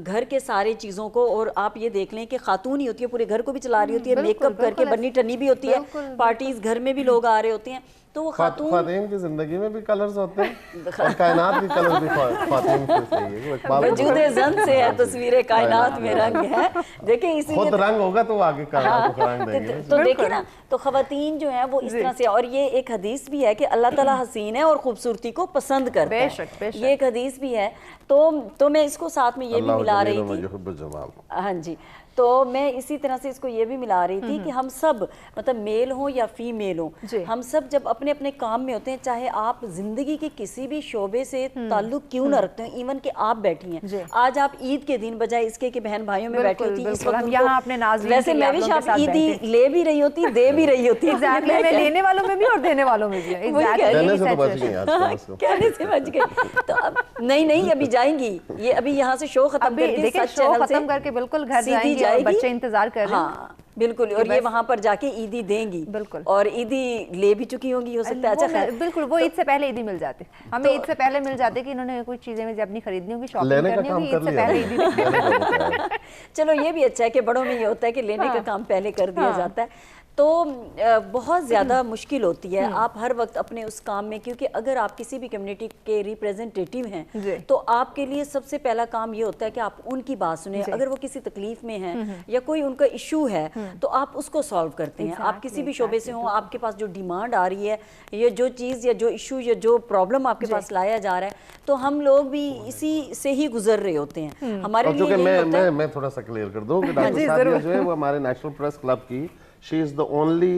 گھر کے سارے چیزوں کو. اور آپ یہ دیکھ لیں کہ خاتون ہی ہوتی ہے, پورے گھر کو بھی چلا رہی ہوتی ہے, میک اپ کر کے بنی ٹنی بھی ہوتی ہے, پارٹیز گھر میں بھی لوگ آ رہے ہوتے ہیں. تو وہ خواتین کی زندگی میں بھی کلرز ہوتے ہیں, اور کائنات کی کلر بھی خواتین کی صحیح ہے. وجود زن سے ہے تصویر کائنات میں رنگ ہے. دیکھیں اسی خود رنگ ہوگا تو آگے کائنات کو رنگ دیں گے. تو دیکھیں نا, تو خواتین جو ہیں وہ اس طرح سے. اور یہ ایک حدیث بھی ہے کہ اللہ تعالیٰ حسین ہے اور خوبصورتی کو پسند کرتا ہے, یہ ایک حدیث بھی ہے. تو میں اس کو ساتھ میں یہ بھی ملا رہی تھی. ہاں جی, تو میں اسی طرح سے اس کو یہ بھی ملا رہی تھی کہ ہم سب مطلب میل ہوں یا فیمیل ہوں، ہم سب جب اپنے اپنے کام میں ہوتے ہیں، چاہے آپ زندگی کے کسی بھی شعبے سے تعلق کیوں نہ رکھتے ہیں، ایون کہ آپ بیٹھی ہیں آج آپ عید کے دن بجائے اس کے کہ بہن بھائیوں میں بیٹھی ہوتی اس وقت یہاں اپنے ناظرین ویسے میں بھی آپ عیدی لے بھی رہی ہوتی دے بھی رہی ہوتی، میں لینے والوں میں بھی اور دینے والوں میں بھی، کہنے سے بچ گئی۔ تو اب نہیں ابھی جائیں گی، یہ ابھی یہاں سے شو ختم کر کے بالکل گھر جائیں گی اور بچے انتظار کر رہے ہیں، بالکل، اور یہ وہاں پر جا کے عیدی دیں گی، بالکل، اور عیدی لے بھی چکی ہوں گی ہو سکتا ہے۔ اچھا خیر، بالکل، وہ عید سے پہلے عیدی مل جاتے، ہمیں عید سے پہلے مل جاتے کہ انہوں نے کچھ چیزیں مجھے اپنی خریدنی ہوگی، شاپنگ کرنی ہوگی، عید سے پہلے عیدی۔ چلو یہ بھی اچھا ہے کہ بڑوں میں یہ ہوتا ہے کہ لینے کا کام پہلے کر دیا جاتا ہے، تو بہت زیادہ مشکل ہوتی ہے آپ ہر وقت اپنے اس کام میں، کیونکہ اگر آپ کسی بھی کمیونٹی کے ریپریزنٹیٹیو ہیں تو آپ کے لیے سب سے پہلا کام یہ ہوتا ہے کہ آپ ان کی بات سنیں، اگر وہ کسی تکلیف میں ہیں یا کوئی ان کا ایشو ہے تو آپ اس کو سالو کرتے ہیں۔ آپ کسی بھی شعبے سے ہوں، آپ کے پاس جو ڈیمانڈ آ رہی ہے یا جو چیز یا جو ایشو یا جو پرابلم آپ کے پاس لایا جا رہا ہے تو ہم لوگ بھی اسی سے ہی گزر رہے ہوتے ہیں۔ ہمارے لیے میں تھوڑا سا کلیئر کر دوں کہ ڈاکٹر سعدیہ جو ہے وہ ہمارے نیشنل پریس کلب کی she is the only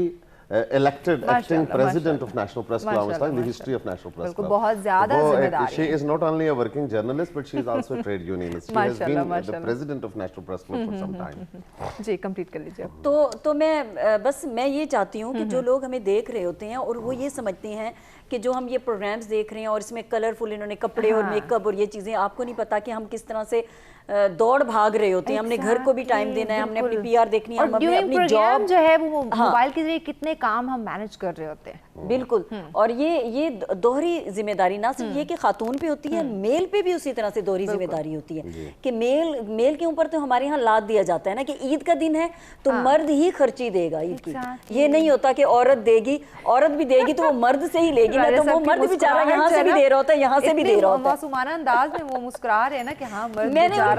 elected acting president of National Press Club in the history of National Press Club. بہت زیادہ ذمہ داری. She is not only a working journalist but she is also a trade unionist. She has been the president of National Press Club for some time. جی complete کر لیجیے. تو میں یہ چاہتی ہوں کہ جو لوگ ہمیں دیکھ رہے ہوتے ہیں اور وہ یہ سمجھتے ہیں کہ جو ہم یہ پروگرامز دیکھ رہے ہیں اور اس میں کلرفل انہوں نے کپڑے اور میک اپ اور یہ چیزیں، آپ کو نہیں پتا کہ ہم کس طرح سے دوڑ بھاگ رہے ہوتے ہیں، ہم نے گھر کو بھی ٹائم دینا ہے، ہم نے اپنی پی آر دیکھنی ہے، ہم نے اپنی جاب جو ہے وہ موبائل کے ذریعے کتنے کام ہم مینج کر رہے ہوتے ہیں. بالکل، اور یہ دوہری ذمہ داری نہ صرف یہ کہ خاتون پہ ہوتی ہے، میل پہ بھی اسی طرح سے دوہری ذمہ داری ہوتی ہے کہ میل کے اوپر تو ہمارے یہاں لاد دیا جاتا ہے نا کہ عید کا دن ہے تو مرد ہی خرچی دے گا عید کی، یہ نہیں ہوتا کہ عورت دے گی، عورت بھی دے گی تو وہ مرد سے ہی لے گی، نہ تو وہ مرد بیچارہ یہاں سے بھی دے رہا ہوتا ہے یہاں سے بھی دے رہا ہوتا ہے. معصومانہ انداز میں وہ مسکرا رہے ہیں نا کہ ہاں مرد بیچارہ.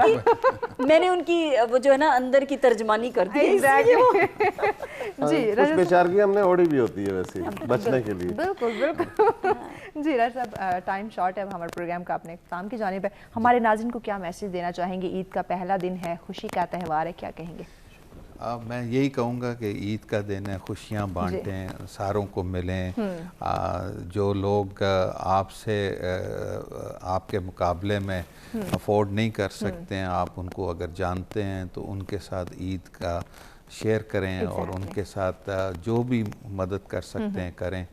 میں نے ان کی وہ جو ہے نا اندر کی ترجمانی کر دی. جی خوش بیچارگی ہم نے اوڑی بھی ہوتی ہے ویسے بچنے کے لیے. بالکل بالکل. جی راجہ صاحب ٹائم شارٹ ہے ہمارے پروگرام کا اپنے اختتام کی جانب ہے، ہمارے ناظرین کو کیا میسج دینا چاہیں گے؟ عید کا پہلا دن ہے، خوشی کا تہوار ہے، کیا کہیں گے؟ میں یہی کہوں گا کہ عید کا دن ہے، خوشیاں بانٹیں، ساروں کو ملیں، جو لوگ آپ سے آپ کے مقابلے میں افورڈ نہیں کر سکتے ہیں، آپ ان کو اگر جانتے ہیں تو ان کے ساتھ عید کا شیئر کریں اور ان کے ساتھ جو بھی مدد کر سکتے ہیں کریں.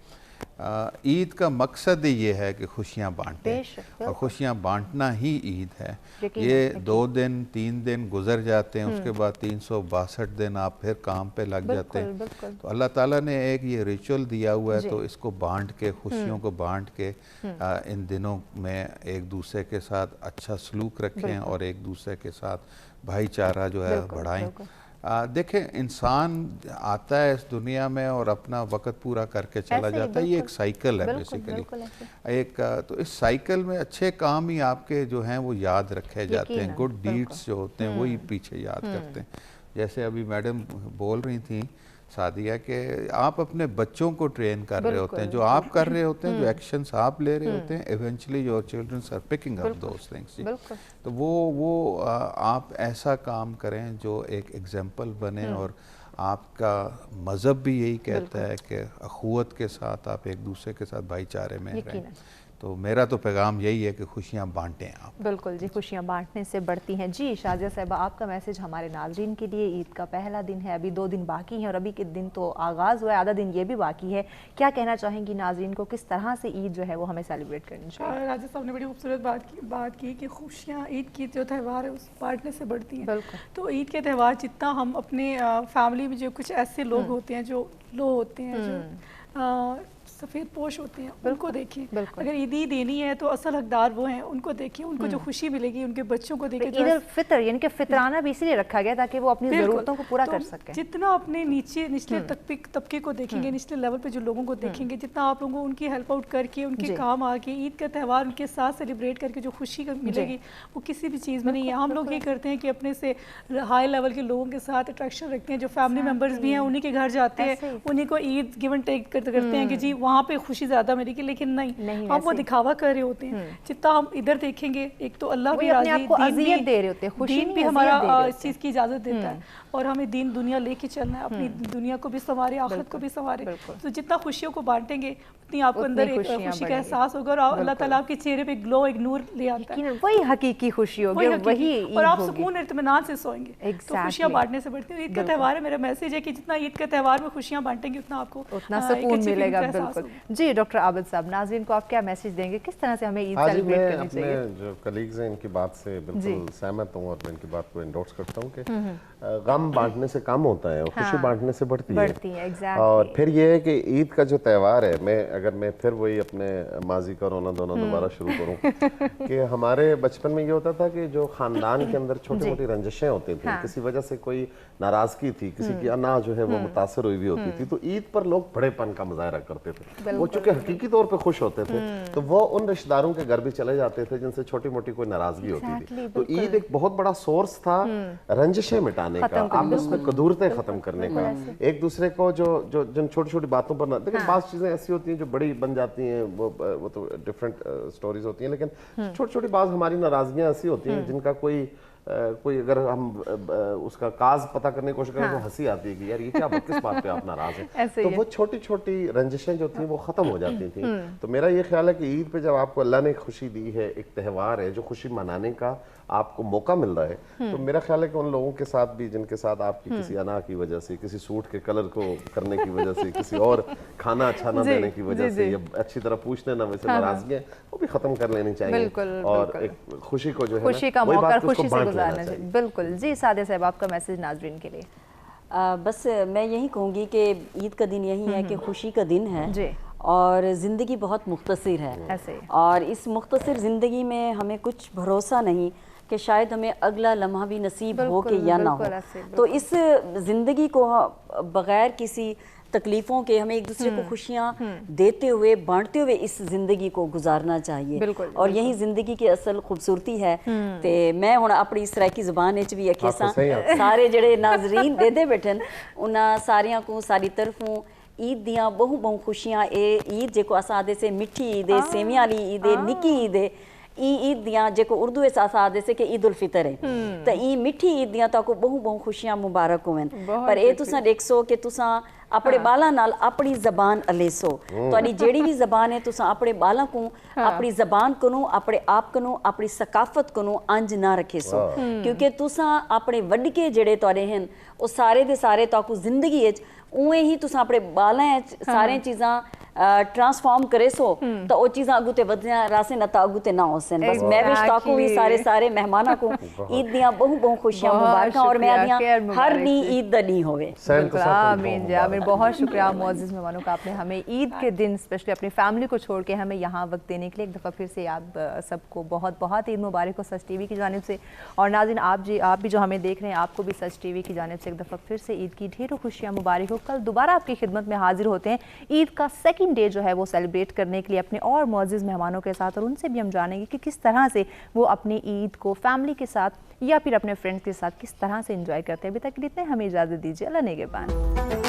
عید کا مقصد ہی یہ ہے کہ خوشیاں بانٹیں اور خوشیاں بانٹنا ہی عید ہے. یہ 2 دن 3 دن گزر جاتے ہیں، اس کے بعد 362 دن آپ پھر کام پہ لگ جاتے ہیں. تو اللہ تعالیٰ نے ایک یہ ریچول دیا ہوا ہے تو اس کو بانٹ کے، خوشیوں کو بانٹ کے ان دنوں میں ایک دوسرے کے ساتھ اچھا سلوک رکھیں اور ایک دوسرے کے ساتھ بھائی چارہ جو ہے بڑھائیں. دیکھیں انسان آتا ہے اس دنیا میں اور اپنا وقت پورا کر کے چلا جاتا ہے، یہ ایک سائیکل ہے بیسیکلی. تو اس سائیکل میں اچھے کام ہی آپ کے جو ہیں وہ یاد رکھے جاتے ہیں، گڈ ڈیڈز جو ہوتے ہیں وہی پیچھے یاد کرتے ہیں. جیسے ابھی میڈم بول رہی تھیں سعدیہ کہ آپ اپنے بچوں کو ٹرین کر رہے ہوتے ہیں، جو آپ کر رہے ہوتے ہیں، جو ایکشنز آپ لے رہے ہوتے ہیں، eventually your childrens are picking up those things. تو وہ آپ ایسا کام کریں جو ایک ایگزامپل بنے، اور آپ کا مذہب بھی یہی کہتا ہے کہ اخوت کے ساتھ آپ ایک دوسرے کے ساتھ بھائی چارے میں رہیں. تو میرا تو پیغام یہی ہے کہ خوشیاں بانٹیں آپ. بالکل جی، خوشیاں بانٹنے سے بڑھتی ہیں. جی شازیہ صاحبہ آپ کا میسج ہمارے ناظرین کے لیے، عید کا پہلا دن ہے، ابھی 2 دن باقی ہیں اور ابھی کے دن تو آغاز ہوا ہے، آدھا دن یہ بھی باقی ہے، کیا کہنا چاہیں گی ناظرین کو کس طرح سے عید جو ہے وہ ہمیں سیلیبریٹ کرنی چاہیے؟ راجہ صاحب نے بڑی خوبصورت بات کی کہ خوشیاں عید کی جو تہوار ہے اس بانٹنے سے بڑھتی ہیں. تو عید کے تہوار جتنا ہم اپنے فیملی میں جو کچھ ایسے لوگ ہوتے ہیں جو لو ہوتے ہیں، جو سفید پوش ہوتے ہیں، ان کو دیکھیں. اگر عیدی دینی ہے تو اصل حقدار وہ ہیں، ان کو دیکھیں، ان کو جو خوشی ملے گی، ان کے بچوں کو دیکھیں. عید الفطر یعنی کہ فطرانہ بھی اسی لیے رکھا گیا تاکہ وہ اپنی ضرورتوں کو پورا کر سکیں. جتنا اپنے نچلے طبقے کو دیکھیں گے، نچلے لیول پہ جو لوگوں کو دیکھیں گے، جتنا آپ لوگوں کو ان کی ہیلپ آؤٹ کر کے، ان کے کام آ کے، عید کا تہوار ان کے ساتھ سیلیبریٹ کر کے جو خوشی ملے گی وہ کسی بھی چیز میں نہیں ہے. ہم لوگ یہ کرتے ہیں کہ اپنے سے ہائی لیول کے لوگوں کے ساتھ اٹریکشن رکھتے ہیں، جو فیملی ممبرز بھی ہیں انہی کے گھر جاتے ہیں، انہی کو عید گیو اینڈ ٹیک کرتے ہیں کہ جی وہاں پہ خوشی زیادہ ملے گی، لیکن نہیں، ہم وہ دکھاوا کر رہے ہوتے ہیں. جتنا ہم ادھر دیکھیں گے، ایک تو اللہ بھی راضی، دین بھی ہمارا اس چیز کی اجازت دیتا ہے، اور ہمیں دین دنیا لے کے چلنا ہے، اپنی دنیا کو بھی سنوارے، آخرت کو بھی سنوارے. تو جتنا خوشیوں کو بانٹیں گے اتنی آپ کو اندر ایک خوشی کا احساس ہوگا، اور اللہ تعالیٰ آپ کے چہرے پہ گلو، ایک نور لے آتا ہے. وہی حقیقی خوشی ہوگی، وہی اور آپ سکون اطمینان سے سوئیں گے. تو خوشیاں بانٹنے سے بڑھتی ہیں. عید کا تہوار ہے، میرا میسیج ہے کہ جتنا عید کا تہوار میں خوشیاں بانٹیں گے اتنا آپ کو اتنا سکون ملے گا. بالکل. جی ڈاکٹر عابد صاحب، ناظرین کو آپ کیا میسیج دیں گے، کس طرح سے ہمیں عید سیلیبریٹ کرنی چاہیے؟ میں جو کلیگز ہیں ان کی بات سے بالکل سہمت ہوں، اور میں ان کی بات کو انڈورس کرتا ہوں کہ غم بانٹنے سے کم ہوتا ہے اور خوشی بانٹنے سے بڑھتی ہے. اور پھر یہ ہے کہ عید کا جو تہوار ہے، اگر میں پھر وہی اپنے ماضی کا رونا دھونا دوبارہ شروع کروں کہ ہمارے بچپن میں یہ ہوتا تھا کہ جو خاندان کے اندر چھوٹی موٹی رنجشیں ہوتی تھیں، کسی وجہ سے کوئی ناراضگی تھی، کسی کی انا جو ہے وہ متاثر ہوئی ہوتی تھی، تو عید پر لوگ بڑے پن کا مظاہرہ کرتے تھے. وہ چونکہ حقیقی طور پہ خوش ہوتے تھے تو وہ ان رشتہ داروں کے گھر بھی چلے جاتے تھے جن سے چھوٹی موٹی کوئی ناراضگی ہوتی تھی. تو عید ایک بہت بڑا سورس تھا رنجشیں مٹانے کا، آپس میں قدورتیں ختم کرنے کا، ایک دوسرے کو جن چھوٹی چھوٹی باتوں پر نہ دیکھیں. بعض چیزیں ایسی ہوتی ہیں جو بڑی بن جاتی ہیں، وہ تو ڈفرینٹ سٹوریز ہوتی ہیں، لیکن چھوٹی چھوٹی بعض ہماری ناراضگیاں ایسی ہوتی ہیں جن کا کوئی اگر ہم اس کا کاز پتہ کرنے کی کوشش کریں تو ہنسی آتی ہے کہ یار یہ کیا کس بات پہ آپ ناراض ہیں. تو وہ چھوٹی چھوٹی رنجشیں جو تھیں وہ ختم ہو جاتی تھیں. تو میرا یہ خیال ہے کہ عید پہ جب آپ کو اللہ نے خوشی دی ہے، ایک تہوار ہے جو خوشی منانے کا آپ کو موقع مل رہا ہے، تو میرا خیال ہے کہ ان لوگوں کے ساتھ بھی جن کے ساتھ آپ کی کسی انا کی وجہ سے، کسی سوٹ کے کلر کو کرنے کی وجہ سے، کسی اور کھانا اچھا نہ دینے کی وجہ سے، یا اچھی طرح پوچھنے نہ ویسے ناراضگیاں، وہ بھی ختم کر لینی چاہیے، اور ایک خوشی کو جو ہے خوشی کا موقع خوشی سے گزارنا چاہیے. بالکل. جی سعدیہ صاحب، آپ کا میسج ناظرین کے لیے؟ بس میں یہی کہوں گی کہ عید کا دن یہی ہے کہ خوشی کا دن ہے، اور زندگی بہت مختصر ہے، اور اس مختصر زندگی میں ہمیں کچھ بھروسہ نہیں کہ شاید ہمیں اگلا لمحہ بھی نصیب ہو کہ یا نہ ہو. تو اس زندگی کو بغیر کسی تکلیفوں کے ہمیں ایک دوسرے کو خوشیاں دیتے ہوئے، بانٹتے ہوئے اس زندگی کو گزارنا چاہیے. اور یہی زندگی کی اصل خوبصورتی ہے. تے میں ہن اپنی سرائکی زبان وچ بھی اکھیساں سارے جڑے ناظرین دے بیٹھن انہاں ساریاں کو ساری طرفوں عید دیاں بہو خوشیاں. اے عید جے کو اساں دے سے میٹھی عید ہے، سیویاں والی عید ہے، نکی عید ہے. عید دیاں جے کو اردو اس آسا دے سے کہ عید الفطر ہے، تو میٹھی عید دیاں تا کو بہو خوشیاں مبارک ہوئن. پر اے تساں دیکھسو کہ تساں اپنے بالاں نال اپنی زبان الیسو. تہاڈی جیڑی بھی زبان ہے تساں اپنے بالاں کو، اپنی زبان کنوں، اپنے آپ کنوں، اپنی ثقافت کنوں انج نہ رکھے سو. کیونکہ تساں اپنے وڈکے جڑے تہاڈے ہیں وہ سارے دے سارے تا کو زندگی وچ اوے ہی تساں اپنے بالاں سارے چیزاں ٹرانسفارم کرے سو تو وہ چیزاں اگو تے ودیاں راسن تا اگو تے نہ ہوسن. بس میں وش تاکو بھی سارے مہماناں کو عید دیاں بہو خوشیاں مبارکاں، اور میں دیاں ہر نی عید دا نہیں ہوئے. آمین جی آمین. بہت شکریہ معزز مہمانوں کا، آپ نے ہمیں عید کے دن اسپیشلی اپنی فیملی کو چھوڑ کے ہمیں یہاں وقت دینے کے لیے. ایک دفعہ پھر سے آپ سب کو بہت عید مبارک ہو سچ ٹی وی کی جانب سے. اور ناظرین آپ بھی جو ہمیں دیکھ رہے ہیں، آپ کو بھی سچ ٹی وی کی جانب سے ایک دفعہ پھر سے عید کی ڈھیروں خوشیاں مبارک ہو. کل دوبارہ آپ کی خدمت میں حاضر ہوتے ہیں عید کا سیکنڈ ڈے جو ہے وہ سیلیبریٹ کرنے کے لیے اپنے اور معزز مہمانوں کے ساتھ، اور ان سے بھی ہم جانیں گے کہ کس طرح سے وہ اپنی عید کو فیملی کے ساتھ یا پھر اپنے فرینڈ کے ساتھ کس طرح سے انجوائے کرتے ہیں. ابھی تک کے لیے اتنے ہمیں اجازت دیجیے. اللہ نگہبان.